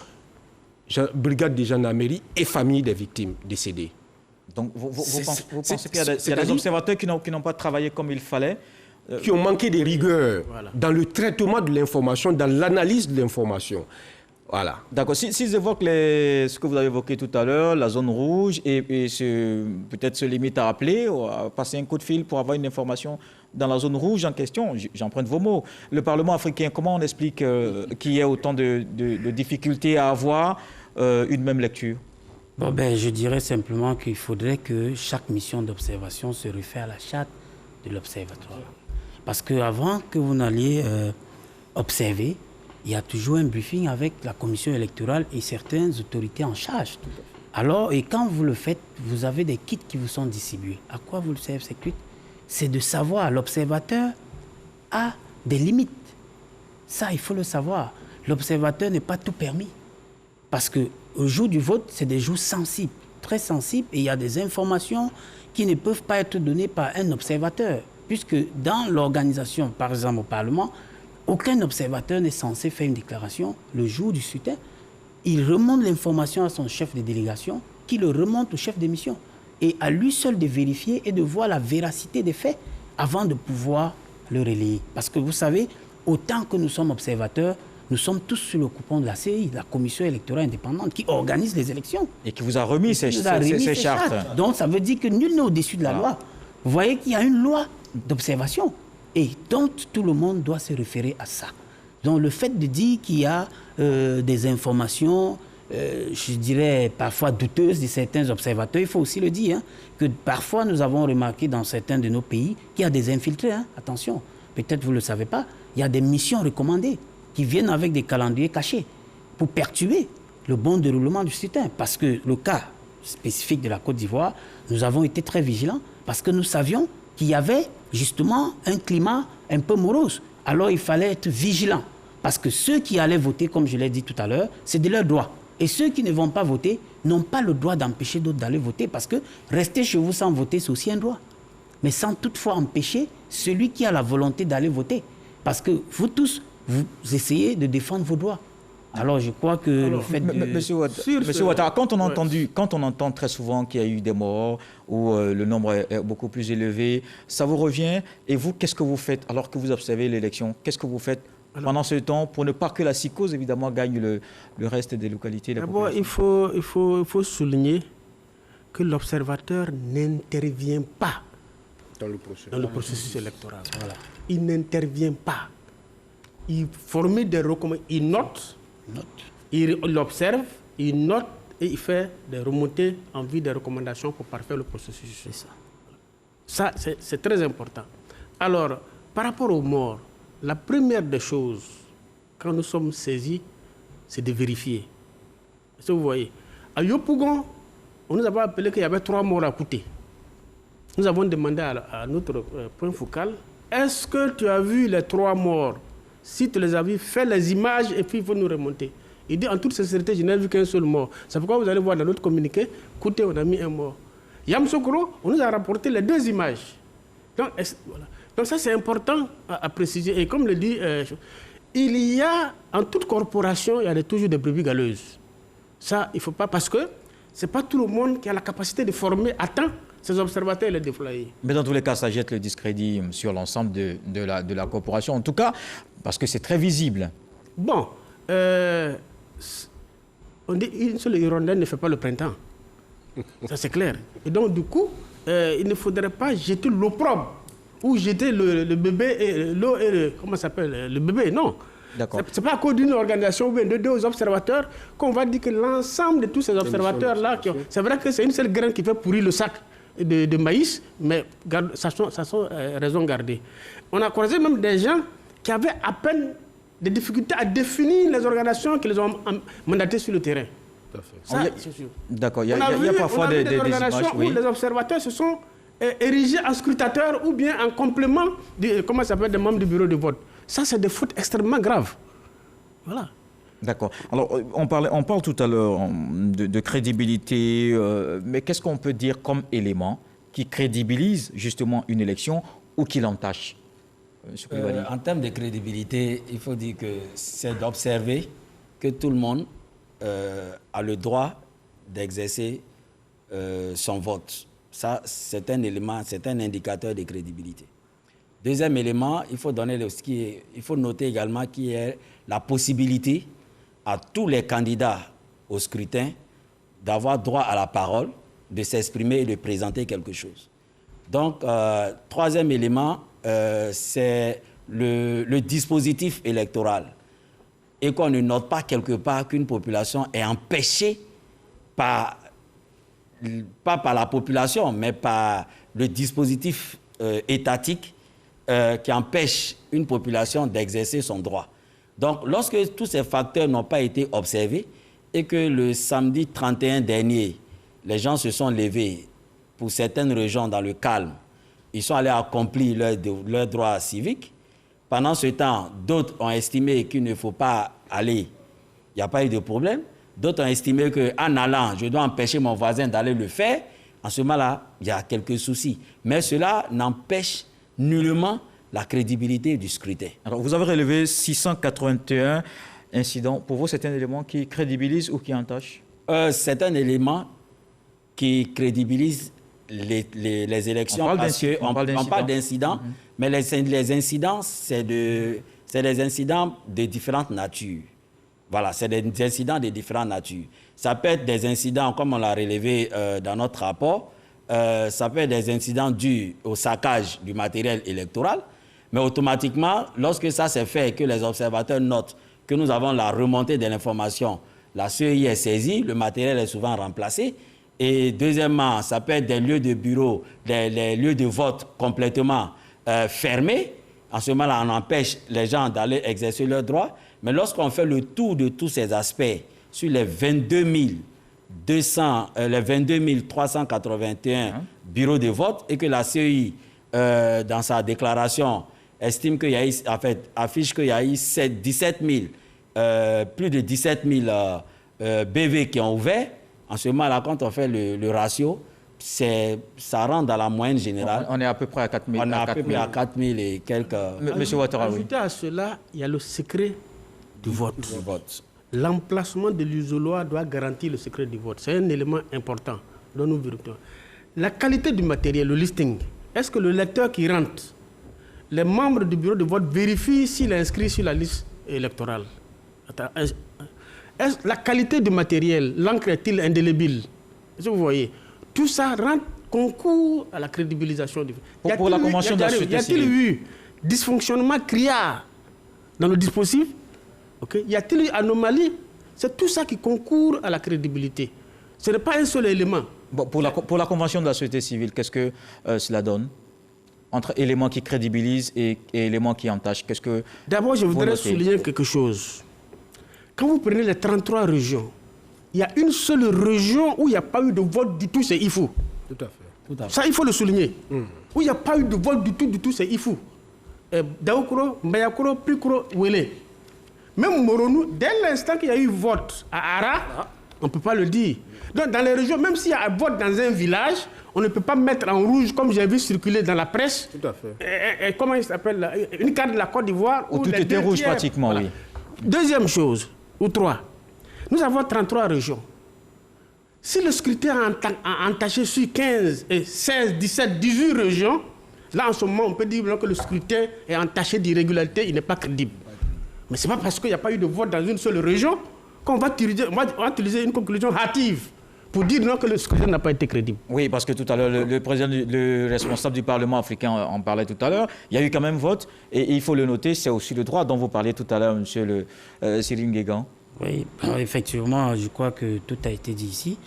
brigade de gendarmerie et famille des victimes décédées. Donc vous pensez qu'il y a des observateurs qui n'ont pas travaillé comme il fallait? Qui ont manqué de rigueur dans le traitement de l'information, dans l'analyse de l'information. Voilà. D'accord. S'ils évoquent ce que vous avez évoqué tout à l'heure, la zone rouge, et peut-être se limite à appeler, ou à passer un coup de fil pour avoir une information dans la zone rouge en question, j'emprunte vos mots. Le Parlement africain, comment on explique qu'il y ait autant de difficultés à avoir une même lecture? Bon, je dirais simplement qu'il faudrait que chaque mission d'observation se réfère à la charte de l'observatoire. Parce qu'avant que vous n'alliez observer, il y a toujours un briefing avec la commission électorale et certaines autorités en charge. Alors, et quand vous le faites, vous avez des kits qui vous sont distribués. À quoi vous servent ces kits? C'est de savoir, l'observateur a des limites. Ça, il faut le savoir. L'observateur n'est pas tout permis. Parce qu'au jour du vote, c'est des jours sensibles, très sensibles, et il y a des informations qui ne peuvent pas être données par un observateur. Puisque dans l'organisation, par exemple au Parlement, aucun observateur n'est censé faire une déclaration le jour du scrutin. Il remonte l'information à son chef de délégation, qui le remonte au chef de mission. Et à lui seul de vérifier et de voir la véracité des faits avant de pouvoir le relayer. Parce que vous savez, autant que nous sommes observateurs, nous sommes tous sous le coupon de la CI, la Commission électorale indépendante, qui organise les élections. Et qui vous a remis ces chartes. Donc ça veut dire que nul n'est au-dessus de la loi. Vous voyez qu'il y a une loi d'observation. et dont tout le monde doit se référer à ça. Donc le fait de dire qu'il y a des informations, je dirais parfois douteuses de certains observateurs, il faut aussi le dire, hein, que parfois nous avons remarqué dans certains de nos pays qu'il y a des infiltrés, hein, attention, peut-être vous ne le savez pas, il y a des missions recommandées qui viennent avec des calendriers cachés pour perturber le bon déroulement du scrutin. Parce que le cas spécifique de la Côte d'Ivoire, nous avons été très vigilants parce que nous savions qu'il y avait justement un climat un peu morose. Alors il fallait être vigilant parce que ceux qui allaient voter, comme je l'ai dit tout à l'heure, c'est de leur droit. Et ceux qui ne vont pas voter n'ont pas le droit d'empêcher d'autres d'aller voter parce que rester chez vous sans voter, c'est aussi un droit. Mais sans toutefois empêcher celui qui a la volonté d'aller voter. Parce que vous tous, vous essayez de défendre vos droits. Alors je crois que le fait de... Monsieur Ouattara, quand on entend très souvent qu'il y a eu des morts ou le nombre est beaucoup plus élevé, ça vous revient et vous, qu'est-ce que vous faites alors que vous observez l'élection? Qu'est-ce que vous faites pendant ce temps pour ne pas que la psychose, évidemment, gagne le reste des localités? D'abord, il faut souligner que l'observateur n'intervient pas dans le processus électoral. Voilà. Il n'intervient pas. Il formule des recommandations, il note. Il observe, il note et il fait des remontées en vue des recommandations pour parfaire le processus. C'est ça. Ça, c'est très important. Alors, par rapport aux morts, la première des choses, quand nous sommes saisis, c'est de vérifier. Est-ce que vous voyez? À Yopougon, on nous avait appelé qu'il y avait 3 morts à Kouté. Nous avons demandé à notre point focal, est-ce que tu as vu les 3 morts? Si tu les as vus, fais les images et puis il faut nous remonter. Il dit en toute sincérité, je n'ai vu qu'un seul mort. C'est pourquoi vous allez voir dans notre communiqué, Kouté, on a mis un mort. Yamoussoukro, on nous a rapporté les 2 images. Donc, voilà. Donc ça, c'est important à préciser. Et comme le dit, il y a, en toute corporation, il y a toujours des brebis galeuses. Ça, il ne faut pas, parce que ce n'est pas tout le monde qui a la capacité de former à temps ces observateurs et les déployer. Mais dans tous les cas, ça jette le discrédit sur l'ensemble de la corporation. En tout cas, parce que c'est très visible. Bon, on dit une seule hirondelle ne fait pas le printemps. Ça, c'est clair. Et donc, du coup, il ne faudrait pas jeter l'opprobre ou jeter le bébé et l'eau et le... Comment ça s'appelle? Le bébé, non. D'accord. Ce n'est pas à cause d'une organisation ou de 2 observateurs qu'on va dire que l'ensemble de tous ces observateurs-là... C'est vrai que c'est une seule graine qui fait pourrir le sac de maïs, mais ça sont raison gardée. On a croisé même des gens qui avaient à peine des difficultés à définir les organisations qui les ont mandatées sur le terrain. Ça, c'est sûr. D'accord, il y a parfois des organisations images, où les observateurs se sont érigés en scrutateurs ou bien en complément des membres du bureau de vote. Ça, c'est des fautes extrêmement graves. Voilà. D'accord. Alors, on parle tout à l'heure de crédibilité, mais qu'est-ce qu'on peut dire comme élément qui crédibilise justement une élection ou qui l'entache? En termes de crédibilité, il faut dire que c'est d'observer que tout le monde a le droit d'exercer son vote. Ça, c'est un élément, c'est un indicateur de crédibilité. Deuxième élément, il faut noter également qu'il y a la possibilité à tous les candidats au scrutin d'avoir droit à la parole, de s'exprimer et de présenter quelque chose. Donc, troisième élément, c'est le dispositif électoral. Et qu'on ne note pas quelque part qu'une population est empêchée pas par la population, mais par le dispositif étatique qui empêche une population d'exercer son droit. Donc, lorsque tous ces facteurs n'ont pas été observés et que le samedi 31 dernier, les gens se sont levés pour certaines régions dans le calme, ils sont allés accomplir leurs droits civiques. Pendant ce temps, d'autres ont estimé qu'il ne faut pas aller. Il n'y a pas eu de problème. D'autres ont estimé qu'en allant, je dois empêcher mon voisin d'aller le faire. En ce moment-là, il y a quelques soucis. Mais cela n'empêche nullement la crédibilité du scrutin. Alors, vous avez relevé 681 incidents. Pour vous, c'est un élément qui crédibilise ou qui entache? C'est un élément qui crédibilise les élections. On parle d'incidents, mais les incidents, c'est des incidents de différentes natures. Voilà, c'est des incidents de différentes natures. Ça peut être des incidents, comme on l'a relevé dans notre rapport, ça peut être des incidents dus au saccage du matériel électoral, Mais automatiquement, lorsque ça s'est fait et que les observateurs notent que nous avons la remontée de l'information, la CEI est saisie, le matériel est souvent remplacé. Et deuxièmement, ça peut être des lieux de bureau, les lieux de vote complètement fermés. En ce moment-là, on empêche les gens d'aller exercer leurs droits. Mais lorsqu'on fait le tour de tous ces aspects sur les 22 381 bureaux de vote et que la CEI, dans sa déclaration, estime qu'il y a eu, en fait, affiche qu'il y a eu plus de 17 000 BV qui ont ouvert. En ce moment-là, quand on fait le ratio, ça rentre dans la moyenne générale. On est à peu près à 4 000. On est à peu près à 4 000 et quelques... Monsieur Ouattara, oui. Ajouté à cela, il y a le secret du vote. L'emplacement de l'isoloir doit garantir le secret du vote. C'est un élément important dont nous vérifions. La qualité du matériel, le listing. Est-ce que le lecteur qui rentre, les membres du bureau de vote vérifient s'il est inscrit sur la liste électorale? La qualité du matériel, l'encre est-il indélébile? Est-ce que vous voyez? Tout ça concourt à la crédibilisation du vote. Pour la convention de la société civile. Y a-t-il eu dysfonctionnement criard dans le dispositif? Y a-t-il eu anomalie? C'est tout ça qui concourt à la crédibilité. Ce n'est pas un seul élément. Bon, pour la convention de la société civile, qu'est-ce que cela donne? Entre éléments qui crédibilisent et éléments qui entachent, qu'est-ce que... D'abord, je voudrais souligner quelque chose. Quand vous prenez les 33 régions, il y a une seule région où il n'y a pas eu de vote du tout, c'est Ifou. Tout à fait. Ça, il faut le souligner. Où il n'y a pas eu de vote du tout, c'est Ifou. Daoukro, Mbayakro, Prikro, Wele. Même Moronou, dès l'instant qu'il y a eu vote à Ara, on ne peut pas le dire. Donc, dans les régions, même s'il y a un vote dans un village, on ne peut pas mettre en rouge, comme j'ai vu circuler dans la presse. Tout à fait. Comment il s'appelle? Une carte de la Côte d'Ivoire. Où tout était rouge pratiquement, voilà. Oui. Deuxième chose, ou trois, nous avons 33 régions. Si le scrutin a entaché sur 15, 16, 17, 18 régions, là en ce moment on peut dire que le scrutin est entaché d'irrégularité, il n'est pas crédible. Mais ce n'est pas parce qu'il n'y a pas eu de vote dans une seule région qu'on va utiliser une conclusion hâtive pour dire non que le scrutin n'a pas été crédible. Oui, parce que tout à l'heure, le responsable du Parlement africain en parlait tout à l'heure. Il y a eu quand même vote, et il faut le noter, c'est aussi le droit dont vous parliez tout à l'heure, monsieur Cyril Nguégan. Oui, effectivement, je crois que tout a été dit ici.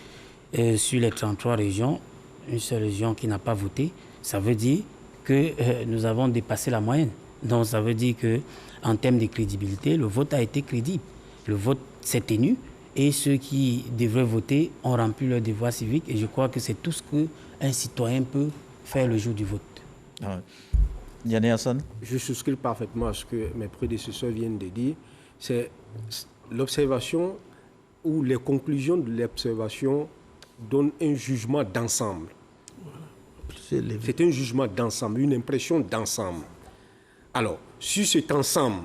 Sur les 33 régions, une seule région qui n'a pas voté, ça veut dire que nous avons dépassé la moyenne. Donc ça veut dire qu'en termes de crédibilité, le vote a été crédible. Le vote s'est tenu. Et ceux qui devraient voter ont rempli leur devoir civique. Et je crois que c'est tout ce qu'un citoyen peut faire le jour du vote. Yanné Hassan? Je souscris parfaitement à ce que mes prédécesseurs viennent de dire. C'est l'observation ou les conclusions de l'observation donnent un jugement d'ensemble. C'est un jugement d'ensemble, une impression d'ensemble. Alors, sur cet ensemble,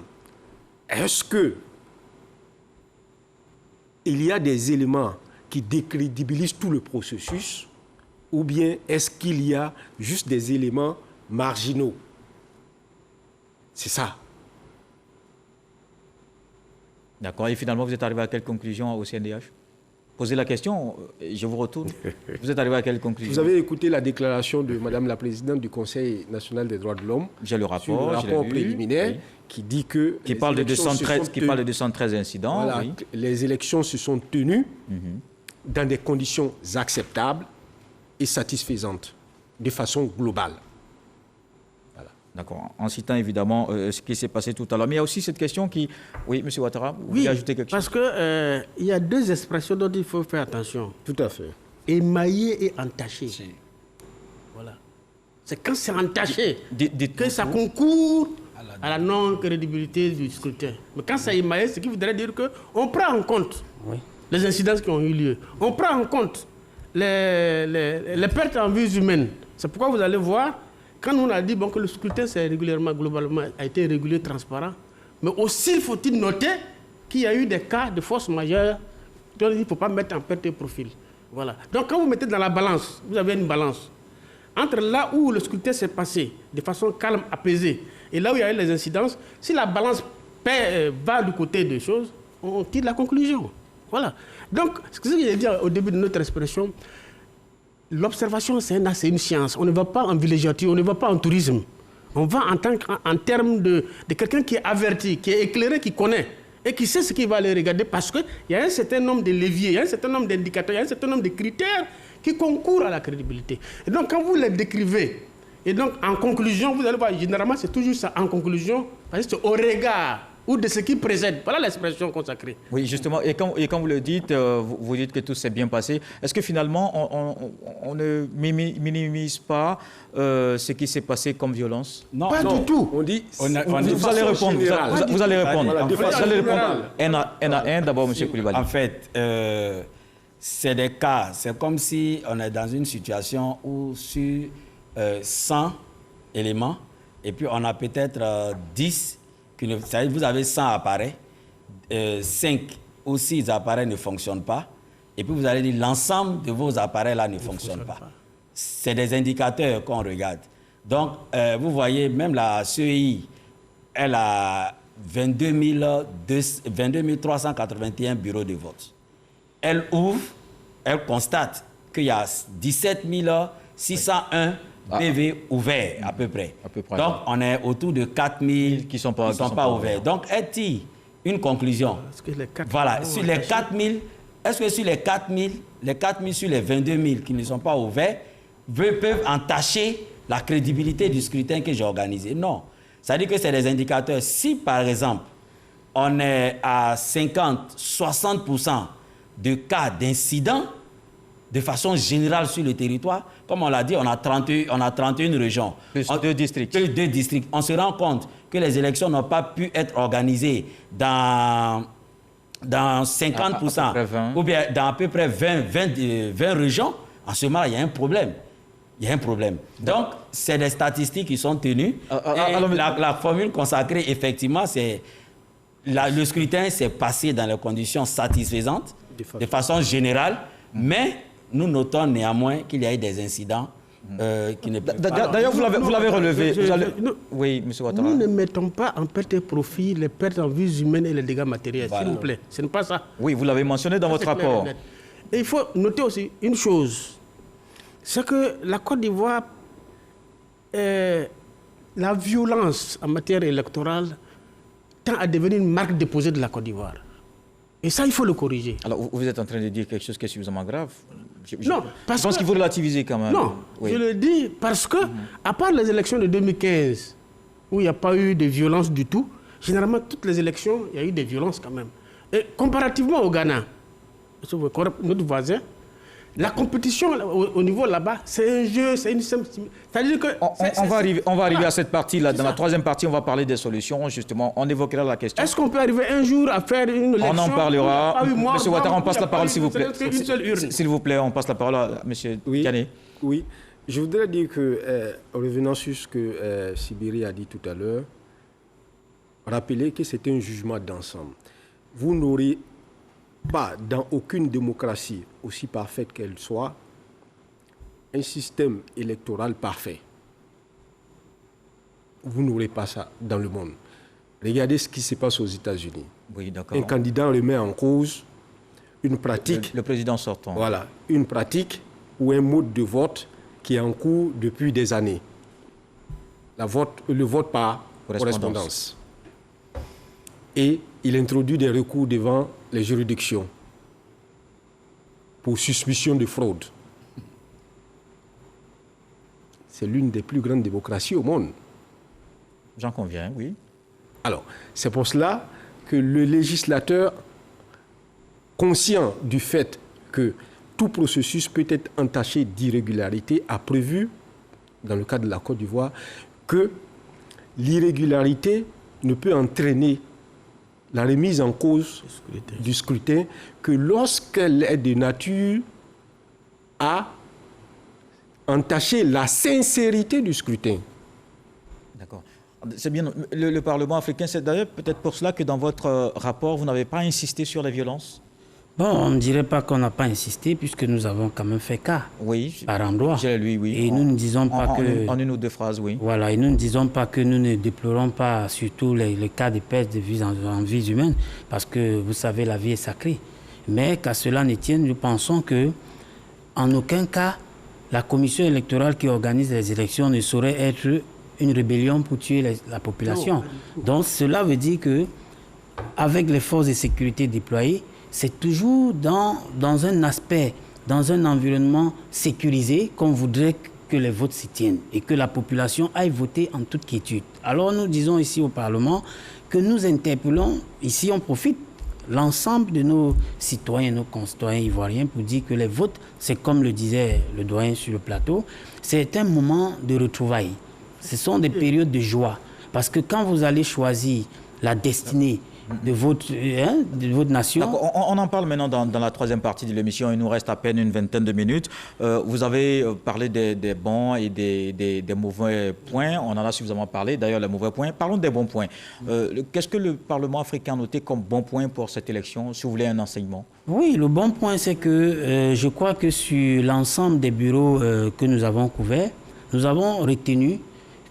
est-ce que il y a des éléments qui décrédibilisent tout le processus, ou bien est-ce qu'il y a juste des éléments marginaux? C'est ça. D'accord. Et finalement, vous êtes arrivé à quelle conclusion au CNDH? Posez la question, je vous retourne. Vous êtes arrivé à quelle conclusion? Vous avez écouté la déclaration de Madame la Présidente du Conseil national des droits de l'homme. J'ai le rapport, préliminaire, oui, qui dit que... Qui parle de 213 incidents. Voilà, oui. Les élections se sont tenues dans des conditions acceptables et satisfaisantes, de façon globale. Voilà. D'accord. En citant évidemment ce qui s'est passé tout à l'heure. Mais il y a aussi cette question qui... Oui, M. Ouattara, vous voulez ajouter quelque chose? Parce qu'il y a deux expressions dont il faut faire attention. Tout à fait. Émaillé et entaché. Voilà. C'est quand c'est entaché que ça concourt à la non-crédibilité du scrutin. Mais quand c'est émaillé, ce qui voudrait dire qu'on prend en compte les incidences qui ont eu lieu. On prend en compte les pertes en vies humaines. C'est pourquoi vous allez voir, quand on a dit que le scrutin globalement a été régulé, transparent, mais aussi faut-il noter qu'il y a eu des cas de force majeure dont il ne faut pas mettre en perte de profil. Voilà. Donc quand vous mettez dans la balance, vous avez une balance entre là où le scrutin s'est passé de façon calme, apaisée, et là où il y a eu les incidences. Si la balance va du côté des choses, on tire la conclusion. Voilà. Donc, ce que j'ai dit au début de notre expression, l'observation, c'est une science. On ne va pas en villégiature, on ne va pas en tourisme. On va en termes de quelqu'un qui est averti, qui est éclairé, qui connaît et qui sait ce qu'il va aller regarder parce qu'il y a un certain nombre de leviers, il y a un certain nombre d'indicateurs, il y a un certain nombre de critères qui concourent à la crédibilité. Et donc, quand vous les décrivez, et donc, en conclusion, vous allez voir, généralement, c'est toujours ça, en conclusion, parce que c'est au regard ou de ce qui précède. Voilà l'expression consacrée. Oui, justement, et quand vous le dites, vous dites que tout s'est bien passé. Est-ce que finalement, on ne minimise pas ce qui s'est passé comme violence? Non, pas du tout. On dit, vous allez répondre. Vous allez répondre. Vous allez répondre un à un. D'abord, M. Koulibaly. En fait, c'est des cas. C'est comme si on est dans une situation où sur 100 éléments, et puis on a peut-être 10 c'est-à-dire vous avez 100 appareils, 5 ou 6 appareils ne fonctionnent pas, et puis vous allez dire l'ensemble de vos appareils-là ne fonctionne pas. C'est des indicateurs qu'on regarde. Donc, vous voyez, même la CEI, elle a 22 381 bureaux de vote. Elle ouvre, elle constate qu'il y a 17 601 PV ouverts à peu près. Donc, on est autour de 4 000 qui ne sont pas ouverts. Donc, elle tire une conclusion. Voilà, sur les 4 000, est-ce que sur les 4 000 sur les 22 000 qui ne sont pas ouverts peuvent entacher la crédibilité du scrutin que j'ai organisé? Non. Ça dit que c'est des indicateurs. Si, par exemple, on est à 50-60% de cas d'incidents, de façon générale sur le territoire, comme on l'a dit, on a 31 régions. Plus 2 districts. Plus 2 districts. On se rend compte que les élections n'ont pas pu être organisées dans 50%, ou bien dans à peu près 20 régions. En ce moment, il y a un problème. Il y a un problème. Donc, c'est des statistiques qui sont tenues. La formule consacrée, effectivement, c'est le scrutin s'est passé dans les conditions satisfaisantes, de façon générale, mais nous notons néanmoins qu'il y a eu des incidents qui ne peuvent pas... D'ailleurs, vous l'avez relevé. Oui, M. Ouattara. Nous ne mettons pas en perte et profit les pertes en vies humaines et les dégâts matériels, s'il vous plaît. Ce n'est pas ça. Oui, vous l'avez mentionné dans votre rapport. Et il faut noter aussi une chose, c'est que la Côte d'Ivoire, la violence en matière électorale tend à devenir une marque déposée de la Côte d'Ivoire. Et ça, il faut le corriger. Alors, vous êtes en train de dire quelque chose qui est suffisamment grave? Non, parce je pense qu'il faut relativiser quand même. Non, oui. Je le dis parce que, à part les élections de 2015, où il n'y a pas eu de violence du tout, généralement, toutes les élections, il y a eu des violences quand même. Et comparativement au Ghana, notre voisin, la compétition au niveau là-bas, c'est un jeu, c'est une... C'est-à-dire que... On va arriver à cette partie-là. Dans la troisième partie, on va parler des solutions, justement. On évoquera la question. Est-ce qu'on peut arriver un jour à faire une élection? On en parlera. Monsieur Ouattara, on passe la parole, s'il vous plaît. S'il vous plaît, on passe la parole à M. Kané. Oui. Je voudrais dire que, revenant sur ce que Sibiri a dit tout à l'heure, rappeler que c'est un jugement d'ensemble. Vous n'aurez pas, dans aucune démocratie, aussi parfaite qu'elle soit, un système électoral parfait. Vous n'aurez pas ça dans le monde. Regardez ce qui se passe aux États-Unis. Oui, d'accord. Un candidat remet en cause une pratique. Le président sortant. Voilà, une pratique ou un mode de vote qui est en cours depuis des années. Le vote par correspondance. Et il introduit des recours devant les juridictions pour suspicion de fraude. C'est l'une des plus grandes démocraties au monde. J'en conviens, oui. Alors, c'est pour cela que le législateur, conscient du fait que tout processus peut être entaché d'irrégularité, a prévu, dans le cas de la Côte d'Ivoire, que l'irrégularité ne peut entraîner la remise en cause du scrutin que lorsqu'elle est de nature à entacher la sincérité du scrutin. D'accord. C'est bien. Le Parlement africain, c'est d'ailleurs peut-être pour cela que dans votre rapport, vous n'avez pas insisté sur les violences? Bon, on ne dirait pas qu'on n'a pas insisté, puisque nous avons quand même fait cas, par endroit. Oui. Et nous ne disons pas que... En une ou deux phrases, oui. Voilà, et nous ne disons pas que nous ne déplorons pas surtout les cas de perte de vie en vie humaine, parce que, vous savez, la vie est sacrée. Mais qu'à cela ne tienne, nous pensons que, en aucun cas, la commission électorale qui organise les élections ne saurait être une rébellion pour tuer la population. Donc cela veut dire que avec les forces de sécurité déployées, c'est toujours dans un aspect, dans un environnement sécurisé qu'on voudrait que les votes s'y tiennent et que la population aille voter en toute quiétude. Alors nous disons ici au Parlement que nous interpellons, ici on profite, l'ensemble de nos citoyens, nos concitoyens ivoiriens pour dire que les votes, c'est comme le disait le doyen sur le plateau, c'est un moment de retrouvailles. Ce sont des périodes de joie. Parce que quand vous allez choisir la destinée de votre nation... On en parle maintenant dans la troisième partie de l'émission. Il nous reste à peine une vingtaine de minutes. Vous avez parlé des bons et des mauvais points. On en a suffisamment parlé, d'ailleurs, les mauvais points. Parlons des bons points. Qu'est-ce que le Parlement africain a noté comme bon point pour cette élection, si vous voulez un enseignement? Oui, le bon point, c'est que je crois que sur l'ensemble des bureaux que nous avons couverts, nous avons retenu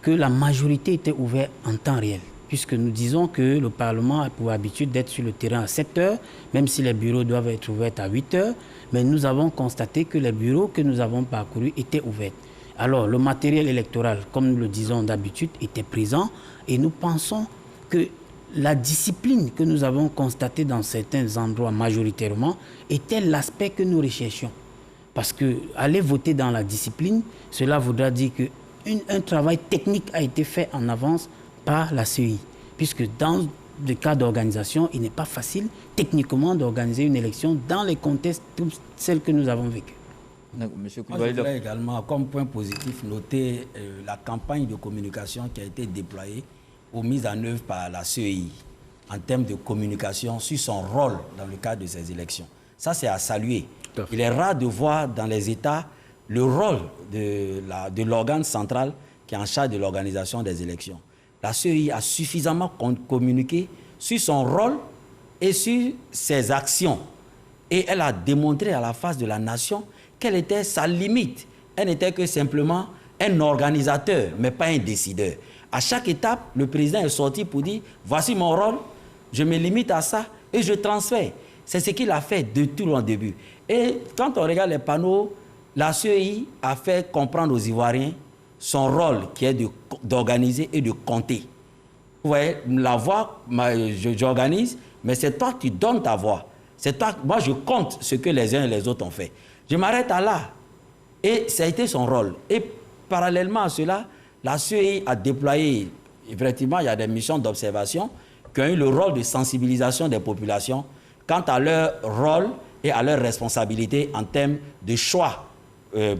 que la majorité était ouverte en temps réel, puisque nous disons que le Parlement a pour habitude d'être sur le terrain à 7 heures, même si les bureaux doivent être ouverts à 8 heures, mais nous avons constaté que les bureaux que nous avons parcourus étaient ouverts. Alors, le matériel électoral, comme nous le disons d'habitude, était présent, et nous pensons que la discipline que nous avons constatée dans certains endroits majoritairement était l'aspect que nous recherchions. Parce que aller voter dans la discipline, cela voudra dire qu'un travail technique a été fait en avance par la CEI. Puisque dans le cas d'organisation, il n'est pas facile techniquement d'organiser une élection dans les contextes, tous celles que nous avons vécues. Monsieur Koulibaly, je voudrais également, comme point positif, noter la campagne de communication qui a été déployée ou mise en œuvre par la CEI en termes de communication sur son rôle dans le cadre de ces élections. Ça, c'est à saluer. Il est rare de voir dans les États le rôle de l'organe central qui est en charge de l'organisation des élections. La CEI a suffisamment communiqué sur son rôle et sur ses actions. Et elle a démontré à la face de la nation quelle était sa limite. Elle n'était que simplement un organisateur, mais pas un décideur. À chaque étape, le président est sorti pour dire « Voici mon rôle, je me limite à ça et je transfère ». C'est ce qu'il a fait de tout le début. Et quand on regarde les panneaux, la CEI a fait comprendre aux Ivoiriens son rôle qui est d'organiser et de compter. Vous voyez, la voix, j'organise, mais c'est toi qui donnes ta voix. C'est toi, moi je compte ce que les uns et les autres ont fait. Je m'arrête à là. Et ça a été son rôle. Et parallèlement à cela, la CEI a déployé, effectivement, il y a des missions d'observation qui ont eu le rôle de sensibilisation des populations quant à leur rôle et à leur responsabilité en termes de choix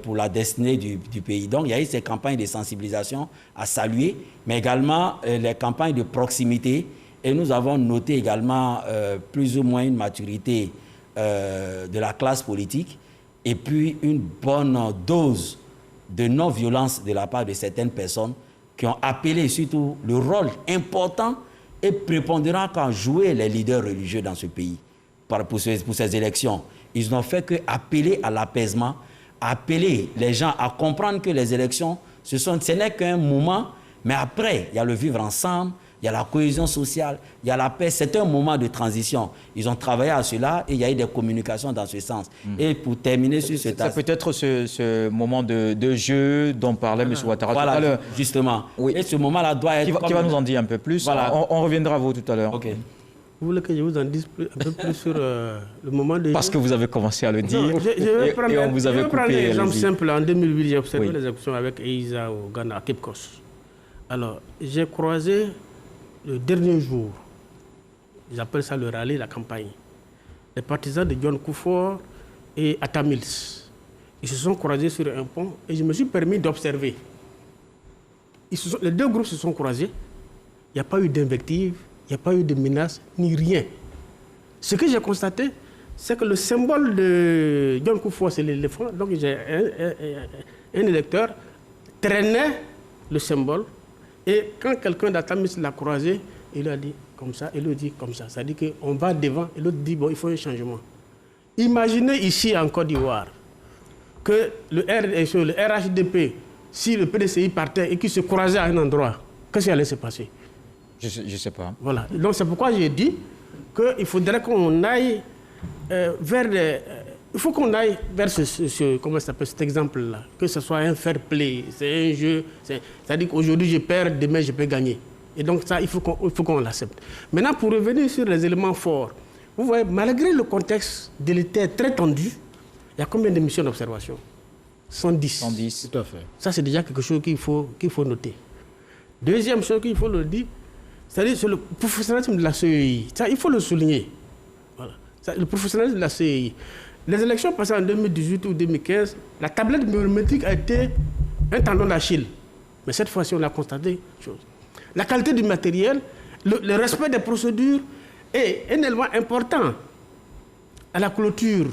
pour la destinée du pays. Donc, il y a eu ces campagnes de sensibilisation à saluer, mais également les campagnes de proximité. Et nous avons noté également plus ou moins une maturité de la classe politique et puis une bonne dose de non-violence de la part de certaines personnes qui ont appelé surtout le rôle important et prépondérant qu'ont joué les leaders religieux dans ce pays pour ces élections. Ils n'ont fait qu'appeler à l'apaisement, appeler les gens à comprendre que les élections, ce n'est qu'un moment, mais après, il y a le vivre ensemble, il y a la cohésion sociale, il y a la paix. C'est un moment de transition. Ils ont travaillé à cela et il y a eu des communications dans ce sens. Et pour terminer sur ce c'est peut-être ce moment de jeu dont parlait M. Ouattara tout à l'heure. Justement. Oui. Et ce moment-là doit être... Qui va nous en dire un peu plus. Voilà. On reviendra à vous tout à l'heure. OK. Vous voulez que je vous en dise un peu plus sur le moment de... Parce que vous avez commencé à le dire. Non, et on vous avait coupé. Un exemple simple. En 2008, j'ai observé les élections avec Eiza au Ghana, à Cape Coast. Alors, j'ai croisé le dernier jour, j'appelle ça le rallye, la campagne, les partisans de John Kufuor et Atta Mills. Ils se sont croisés sur un pont et je me suis permis d'observer. Les deux groupes se sont croisés. Il n'y a pas eu d'invective, il n'y a pas eu de menace, ni rien. Ce que j'ai constaté, c'est que le symbole de John Kufuor, c'est l'éléphant. Donc, j'ai un électeur traînait le symbole. Et quand quelqu'un d'Atta Mills l'a croisé, il a dit comme ça, il le dit comme ça. Ça dit qu'on va devant et l'autre dit, bon, il faut un changement. Imaginez ici en Côte d'Ivoire que le RHDP, si le PDCI partait et qu'il se croisait à un endroit, qu'est-ce qui allait se passer? Je ne sais pas. Voilà. Donc c'est pourquoi j'ai dit qu'il faudrait qu'on aille vers il faut qu'on aille vers comment ça s'appelle, cet exemple-là, que ce soit un fair play, c'est un jeu, c'est-à-dire qu'aujourd'hui je perds, demain je peux gagner. Et donc ça, il faut qu'on l'accepte. Maintenant, pour revenir sur les éléments forts, vous voyez, malgré le contexte délétère très tendu, il y a combien de missions d'observation? 110. 110. Tout à fait. Ça, c'est déjà quelque chose qu'il faut noter. Deuxième chose qu'il faut le dire, c'est-à-dire sur le professionnalisme de la CEI. Ça, il faut le souligner. Voilà. Ça, le professionnalisme de la CEI. Les élections passées en 2018 ou 2015, la tablette biométrique a été un tendon d'Achille. Mais cette fois-ci, on a constaté une chose. La qualité du matériel, le respect des procédures est un élément important à la clôture.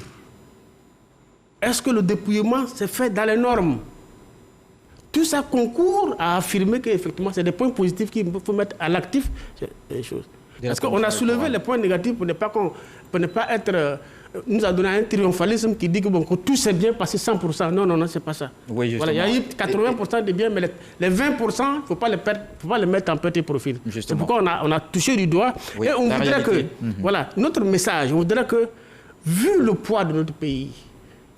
Est-ce que le dépouillement s'est fait dans les normes? Tout ça concourt à affirmer qu'effectivement, c'est des points positifs qu'il faut mettre à l'actif des choses. Parce qu'on a soulevé les points négatifs pour ne pas être... nous a donné un triomphalisme qui dit que, bon, que tout s'est bien passé 100%. Non, c'est pas ça. Oui, voilà, il y a eu 80% de biens, mais les 20%, il ne faut pas les mettre en petit profil. C'est pourquoi on a touché du doigt. Oui, et on voudrait que, voilà, notre message, on voudrait que, vu le poids de notre pays,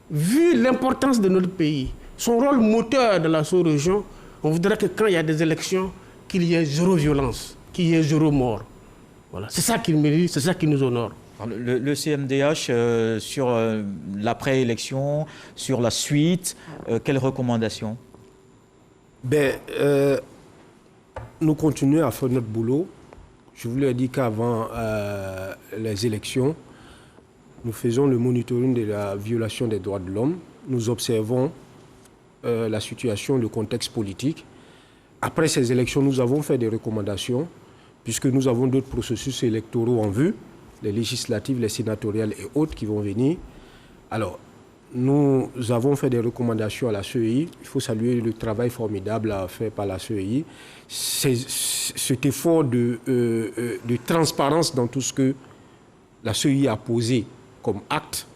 vu l'importance de notre pays, son rôle moteur de la sous-région, on voudrait que quand il y a des élections, qu'il y ait zéro violence, qu'il y ait zéro mort. Voilà. C'est ça qu'il mérite, c'est ça qui nous honore. Le CNDH, sur l'après-élection, sur la suite, quelles recommandations? Nous continuons à faire notre boulot. Je vous l'ai dit qu'avant les élections, nous faisons le monitoring de la violation des droits de l'homme. Nous observons la situation, le contexte politique. Après ces élections, nous avons fait des recommandations, puisque nous avons d'autres processus électoraux en vue, les législatives, les sénatoriales et autres qui vont venir. Alors, nous avons fait des recommandations à la CEI. Il faut saluer le travail formidable fait par la CEI. Cet effort de transparence dans tout ce que la CEI a posé comme acte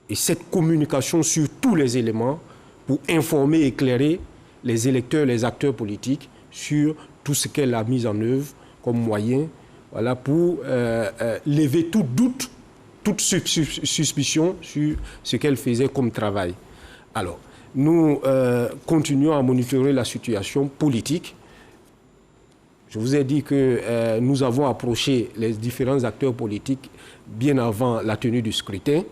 et cette communication sur tous les éléments pour informer et éclairer les électeurs, les acteurs politiques sur tout ce qu'elle a mis en œuvre comme moyen, voilà, pour lever tout doute, toute suspicion sur ce qu'elle faisait comme travail. Alors, nous continuons à monitorer la situation politique. Je vous ai dit que nous avons approché les différents acteurs politiques bien avant la tenue du scrutin.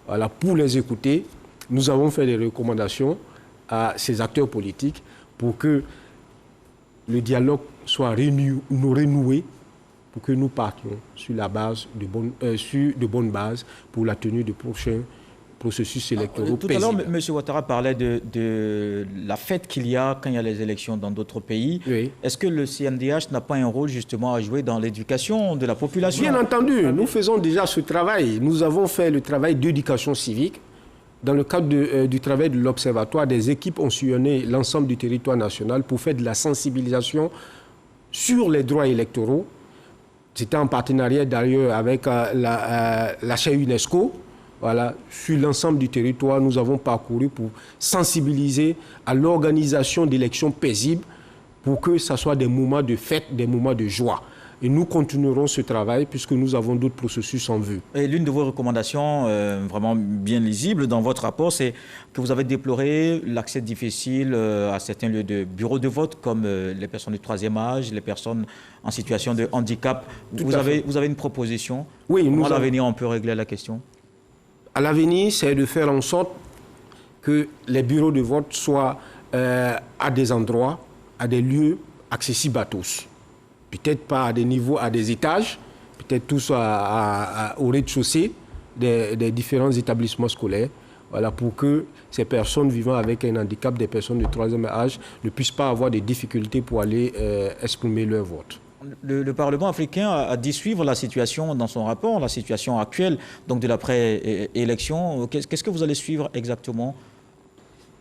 Voilà, pour les écouter, nous avons fait des recommandations à ces acteurs politiques pour que le dialogue soit renoué, pour que nous partions sur de bonnes bases pour la tenue du prochain processus électoral. Tout à l'heure, M. Ouattara parlait de la fête qu'il y a quand il y a les élections dans d'autres pays. Oui. Est-ce que le CNDH n'a pas un rôle justement à jouer dans l'éducation de la population? Bien entendu, nous faisons déjà ce travail. Nous avons fait le travail d'éducation civique. Dans le cadre du travail de l'Observatoire, des équipes ont sillonné l'ensemble du territoire national pour faire de la sensibilisation sur les droits électoraux. C'était en partenariat d'ailleurs avec la chaire UNESCO. Voilà, sur l'ensemble du territoire, nous avons parcouru pour sensibiliser à l'organisation d'élections paisibles pour que ce soit des moments de fête, des moments de joie. Et nous continuerons ce travail puisque nous avons d'autres processus en vue. Et l'une de vos recommandations, vraiment bien lisible dans votre rapport, c'est que vous avez déploré l'accès difficile à certains lieux de bureaux de vote, comme les personnes du troisième âge, les personnes en situation de handicap. Vous avez une proposition? Oui, comment à l'avenir on peut régler la question? À l'avenir, c'est de faire en sorte que les bureaux de vote soient à des endroits, à des lieux accessibles à tous. Peut-être pas à des niveaux, à des étages, peut-être tous au rez-de-chaussée des différents établissements scolaires, voilà, pour que ces personnes vivant avec un handicap, des personnes de troisième âge, ne puissent pas avoir des difficultés pour aller exprimer leur vote. Le Parlement africain a dit suivre la situation dans son rapport, la situation actuelle donc de l'après-élection. Qu'est-ce que vous allez suivre exactement?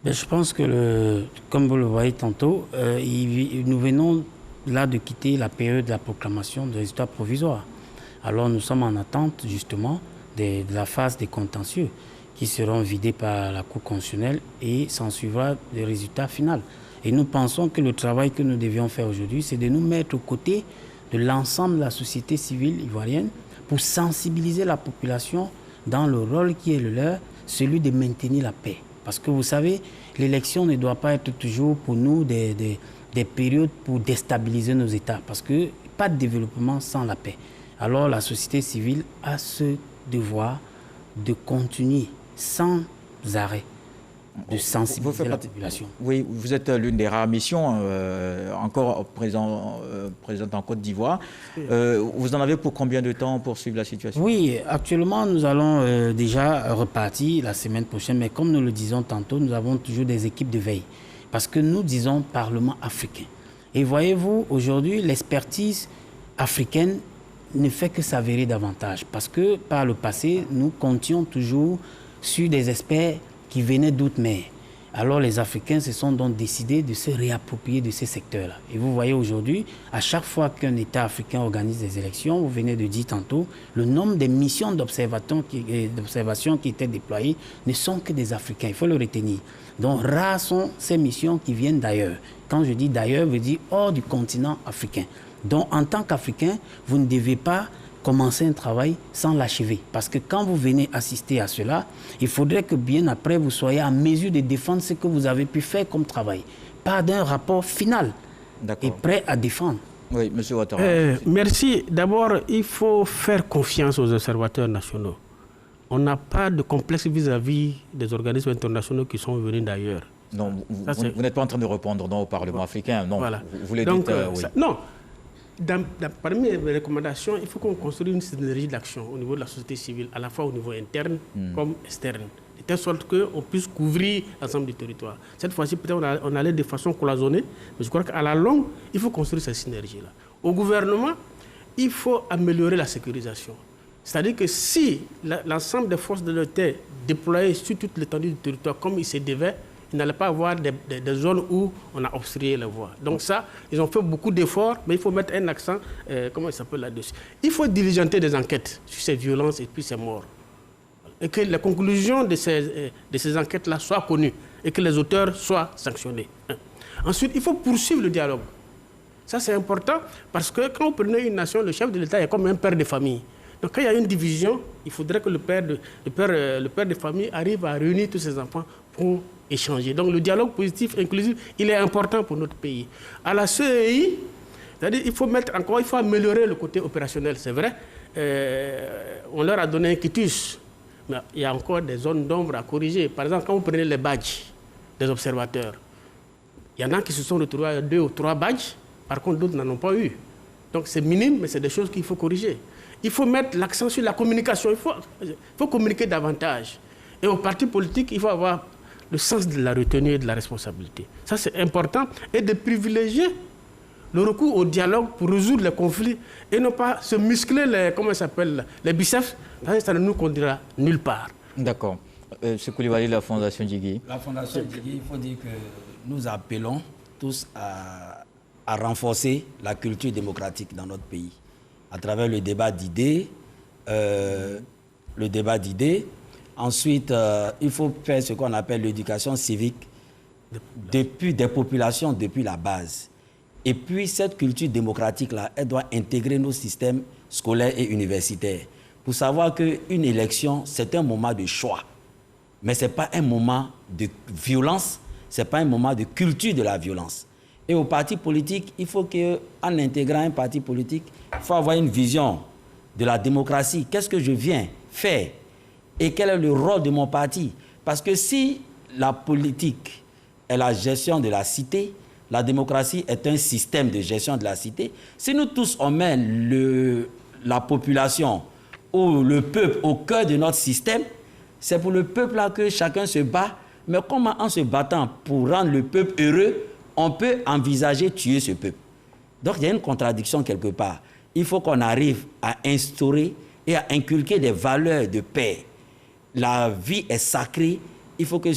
Je pense que, comme vous le voyez tantôt, nous venons là de quitter la période de la proclamation des résultats provisoires. Alors nous sommes en attente justement de la phase des contentieux qui seront vidés par la Cour constitutionnelle et s'en suivra le résultat final. Et nous pensons que le travail que nous devions faire aujourd'hui, c'est de nous mettre aux côtés de l'ensemble de la société civile ivoirienne pour sensibiliser la population dans le rôle qui est le leur, celui de maintenir la paix. Parce que vous savez, l'élection ne doit pas être toujours pour nous des périodes pour déstabiliser nos États. Parce que pas de développement sans la paix. Alors la société civile a ce devoir de continuer sans arrêt de sensibiliser la population. Oui, vous êtes l'une des rares missions encore présente en Côte d'Ivoire. Vous en avez pour combien de temps pour suivre la situation? Oui, actuellement, nous allons déjà repartir la semaine prochaine. Mais comme nous le disons tantôt, nous avons toujours des équipes de veille. Parce que nous disons Parlement africain. Et voyez-vous, aujourd'hui, l'expertise africaine ne fait que s'avérer davantage. Parce que par le passé, nous comptions toujours sur des experts qui venaient d'outre-mer. Alors les Africains se sont donc décidés de se réapproprier de ces secteurs-là. Et vous voyez aujourd'hui, à chaque fois qu'un État africain organise des élections, vous venez de dire tantôt, le nombre de missions d'observation qui étaient déployées ne sont que des Africains. Il faut le retenir. Donc rares sont ces missions qui viennent d'ailleurs. Quand je dis d'ailleurs, je veux dire hors du continent africain. Donc en tant qu'Africain, vous ne devez pas commencer un travail sans l'achever. Parce que quand vous venez assister à cela, il faudrait que bien après, vous soyez en mesure de défendre ce que vous avez pu faire comme travail. Pas d'un rapport final et prêt à défendre. Oui, M. Ouattara. Merci. D'abord, il faut faire confiance aux observateurs nationaux. On n'a pas de complexe vis-à-vis des organismes internationaux qui sont venus d'ailleurs. Non, vous n'êtes pas en train de répondre au Parlement africain. Non, voilà. Vous le donc, dites, oui. Non. Parmi les recommandations, il faut qu'on construise une synergie d'action au niveau de la société civile, à la fois au niveau interne comme externe, de telle sorte qu'on puisse couvrir l'ensemble du territoire. Cette fois-ci, peut-être on allait de façon cloisonnée, mais je crois qu'à la longue, il faut construire cette synergie-là. Au gouvernement, il faut améliorer la sécurisation. C'est-à-dire que si l'ensemble des forces de l'État déployées sur toute l'étendue du territoire comme il se devait, il n'allait pas avoir des zones où on a obstrué les voies. Donc ça, ils ont fait beaucoup d'efforts, mais il faut mettre un accent, comment il s'appelle là-dessus. Il faut diligenter des enquêtes sur ces violences et puis ces morts. Et que les conclusions de ces enquêtes-là soient connues et que les auteurs soient sanctionnés. Ensuite, il faut poursuivre le dialogue. Ça, c'est important parce que quand vous prenez une nation, le chef de l'État est comme un père de famille. Donc quand il y a une division, il faudrait que le père de famille arrive à réunir tous ses enfants pour échanger. Donc le dialogue positif, inclusif, il est important pour notre pays. À la CEI, c'est-à-dire il faut améliorer le côté opérationnel, c'est vrai. On leur a donné un quitus, mais il y a encore des zones d'ombre à corriger. Par exemple, quand vous prenez les badges des observateurs, il y en a qui se sont retrouvés à 2 ou 3 badges, par contre d'autres n'en ont pas eu. Donc c'est minime, mais c'est des choses qu'il faut corriger. Il faut mettre l'accent sur la communication, il faut communiquer davantage. Et aux partis politiques, il faut avoir le sens de la retenue et de la responsabilité. Ça, c'est important. Et de privilégier le recours au dialogue pour résoudre les conflits et ne pas se muscler les biceps. Ça ne nous conduira nulle part. D'accord. Ce Koulibaly, la Fondation Djigui. La Fondation Djigui, il faut dire que nous appelons tous à renforcer la culture démocratique dans notre pays à travers le débat d'idées, Ensuite, il faut faire ce qu'on appelle l'éducation civique depuis des populations, depuis la base. Et puis, cette culture démocratique-là, elle doit intégrer nos systèmes scolaires et universitaires. Pour savoir qu'une élection, c'est un moment de choix. Mais ce n'est pas un moment de violence, ce n'est pas un moment de culture de la violence. Et aux partis politiques, il faut qu'en intégrant un parti politique, il faut avoir une vision de la démocratie. Qu'est-ce que je viens faire? Et quel est le rôle de mon parti? Parce que si la politique est la gestion de la cité, la démocratie est un système de gestion de la cité, si nous tous on met la population ou le peuple au cœur de notre système, c'est pour le peuple-là que chacun se bat. Mais comment en se battant pour rendre le peuple heureux, on peut envisager tuer ce peuple? Donc il y a une contradiction quelque part. Il faut qu'on arrive à instaurer et à inculquer des valeurs de paix. La vie est sacrée. Il faut que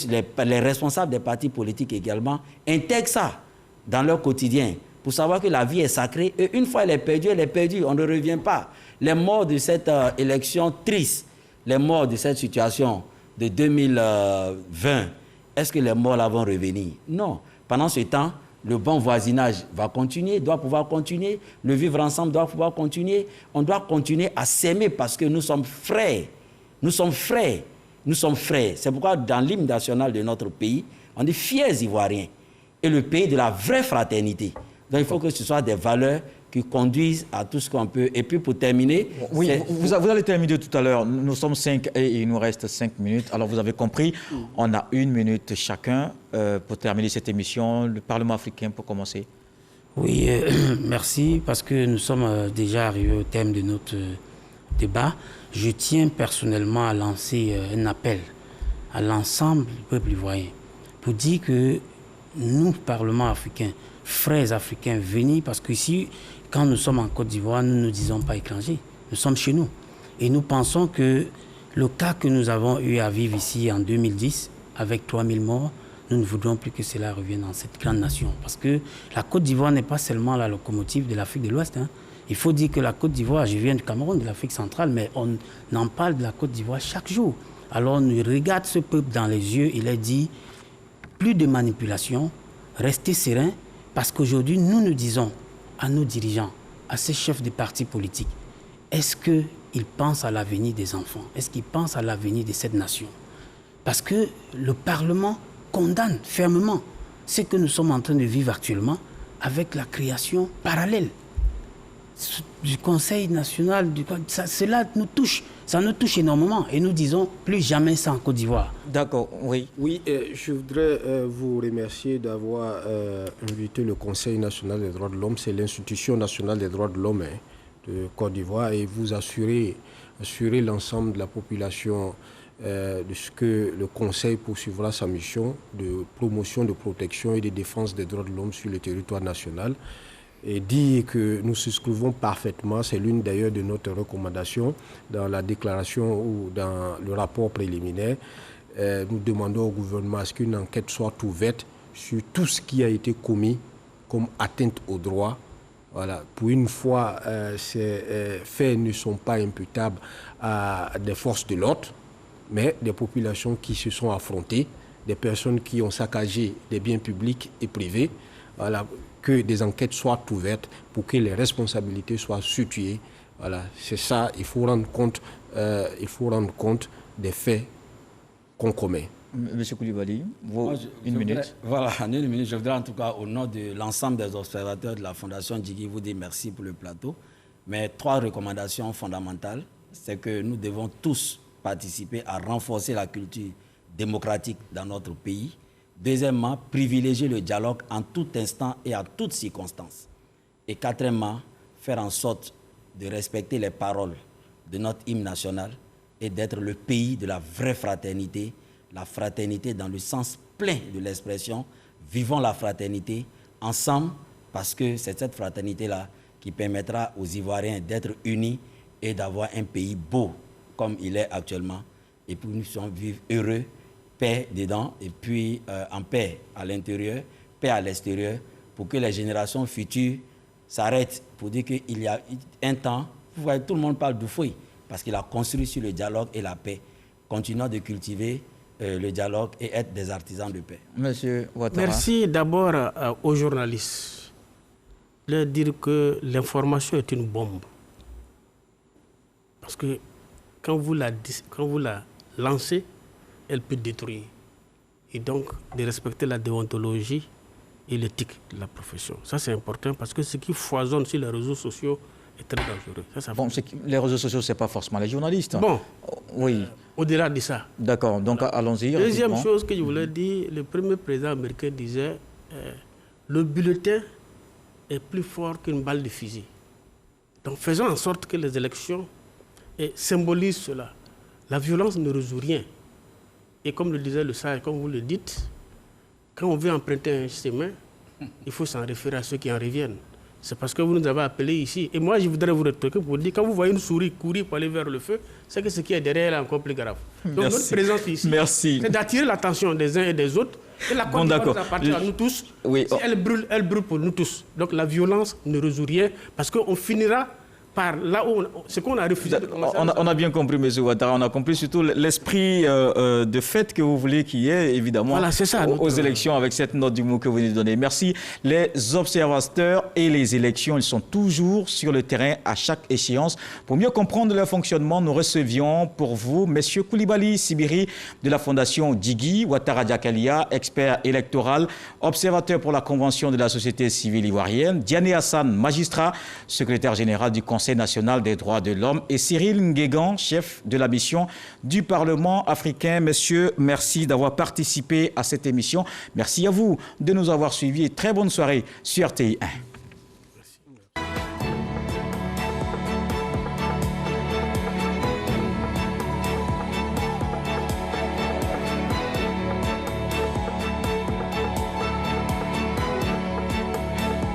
les responsables des partis politiques également intègrent ça dans leur quotidien pour savoir que la vie est sacrée. Et une fois elle est perdue, on ne revient pas. Les morts de cette élection triste, les morts de cette situation de 2020, est-ce que les morts là vont revenir? Non. Pendant ce temps, le bon voisinage va continuer, doit pouvoir continuer. Le vivre ensemble doit pouvoir continuer. On doit continuer à s'aimer parce que nous sommes frères. Nous sommes frères. Nous sommes frères. C'est pourquoi dans l'hymne national de notre pays, on dit fiers Ivoiriens. Et le pays de la vraie fraternité. Donc il faut que ce soit des valeurs qui conduisent à tout ce qu'on peut. Et puis pour terminer... Oui, vous allez terminer tout à l'heure. Nous sommes 5 et il nous reste 5 minutes. Alors vous avez compris, on a 1 minute chacun pour terminer cette émission. Le Parlement africain pour commencer. Oui, merci, parce que nous sommes déjà arrivés au thème de notre débat. Je tiens personnellement à lancer un appel à l'ensemble du peuple ivoirien pour dire que nous, Parlement africain, frères africains, venez, parce qu'ici, quand nous sommes en Côte d'Ivoire, nous ne nous disons pas étrangers, nous sommes chez nous. Et nous pensons que le cas que nous avons eu à vivre ici en 2010, avec 3000 morts, nous ne voudrons plus que cela revienne dans cette grande nation. Parce que la Côte d'Ivoire n'est pas seulement la locomotive de l'Afrique de l'Ouest. Il faut dire que la Côte d'Ivoire, je viens du Cameroun, de l'Afrique centrale, mais on en parle de la Côte d'Ivoire chaque jour. Alors on regarde ce peuple dans les yeux, il est dit, plus de manipulation, restez sereins, parce qu'aujourd'hui, nous disons à nos dirigeants, à ces chefs de partis politiques, est-ce qu'ils pensent à l'avenir des enfants? Est-ce qu'ils pensent à l'avenir de cette nation? Parce que le Parlement condamne fermement ce que nous sommes en train de vivre actuellement avec la création parallèle du Conseil national. Cela nous touche, ça nous touche énormément et nous disons plus jamais ça en Côte d'Ivoire. D'accord, oui. Oui, je voudrais vous remercier d'avoir invité le Conseil national des droits de l'homme. C'est l'institution nationale des droits de l'homme de Côte d'Ivoire et vous assurer l'ensemble de la population de ce que le Conseil poursuivra sa mission de promotion, de protection et de défense des droits de l'homme sur le territoire national. Et dire que nous souscrivons parfaitement, c'est l'une d'ailleurs de notre recommandation dans la déclaration ou dans le rapport préliminaire. Nous demandons au gouvernement à ce qu'une enquête soit ouverte sur tout ce qui a été commis comme atteinte aux droits. Voilà. Pour une fois, ces faits ne sont pas imputables à des forces de l'ordre, mais des populations qui se sont affrontées, des personnes qui ont saccagé des biens publics et privés. Voilà. Que des enquêtes soient ouvertes pour que les responsabilités soient situées. Voilà, c'est ça, il faut rendre compte des faits qu'on commet. Monsieur Koulibaly, une minute. Voilà, en 1 minute, je voudrais en tout cas, au nom de l'ensemble des observateurs de la Fondation Djigui, vous dire merci pour le plateau. Mais 3 recommandations fondamentales, c'est que nous devons tous participer à renforcer la culture démocratique dans notre pays. Deuxièmement, privilégier le dialogue en tout instant et à toutes circonstances. Et quatrièmement, faire en sorte de respecter les paroles de notre hymne national et d'être le pays de la vraie fraternité, la fraternité dans le sens plein de l'expression. Vivons la fraternité ensemble parce que c'est cette fraternité-là qui permettra aux Ivoiriens d'être unis et d'avoir un pays beau comme il est actuellement. Et puis nous sommes vivre heureux, paix dedans et puis en paix à l'intérieur, paix à l'extérieur, pour que les générations futures s'arrêtent pour dire qu'il y a un temps, vous voyez, tout le monde parle d'Oufoui, parce qu'il a construit sur le dialogue et la paix. Continuons de cultiver le dialogue et être des artisans de paix. Monsieur Ouattara. Merci d'abord aux journalistes. Leur dire que l'information est une bombe. Parce que quand vous la lancez, elle peut détruire. Et donc, de respecter la déontologie et l'éthique de la profession. Ça, c'est important parce que ce qui foisonne sur les réseaux sociaux est très dangereux. Les réseaux sociaux, ce n'est pas forcément les journalistes. Bon, oui. Au-delà de ça. D'accord, donc allons-y. Deuxième chose que je voulais dire, le premier président américain disait le bulletin est plus fort qu'une balle de fusil. Donc, faisons en sorte que les élections symbolisent cela. La violence ne résout rien. Et comme le disait le sage, comme vous le dites, quand on veut emprunter un chemin, il faut s'en référer à ceux qui en reviennent. C'est parce que vous nous avez appelés ici. Et moi, je voudrais vous rétorquer pour vous dire, quand vous voyez une souris courir pour aller vers le feu, c'est que ce qui est derrière est encore plus grave. Donc notre présence ici, c'est d'attirer l'attention des uns et des autres. Et la Côte d'Ivoire appartient à nous tous. Oui. Si elle brûle pour nous tous. Donc la violence ne résout rien parce qu'on finira par là où ce qu'on a refusé de commencer. On a bien compris, M. Ouattara, on a compris surtout l'esprit de fait que vous voulez qu'il y ait, évidemment, voilà, c'est ça, aux élections avec cette note du mot que vous venez de donner. Merci. Les observateurs et les élections, ils sont toujours sur le terrain à chaque échéance. Pour mieux comprendre leur fonctionnement, nous recevions pour vous M. Koulibaly Sibiri de la Fondation Djigui, Ouattara Diakalia, expert électoral, observateur pour la Convention de la société civile ivoirienne, Diané Hassan, magistrat, secrétaire général du Conseil national des droits de l'homme, et Cyril Nguégan, chef de la mission du Parlement africain. Messieurs, merci d'avoir participé à cette émission. Merci à vous de nous avoir suivis et très bonne soirée sur RTI 1.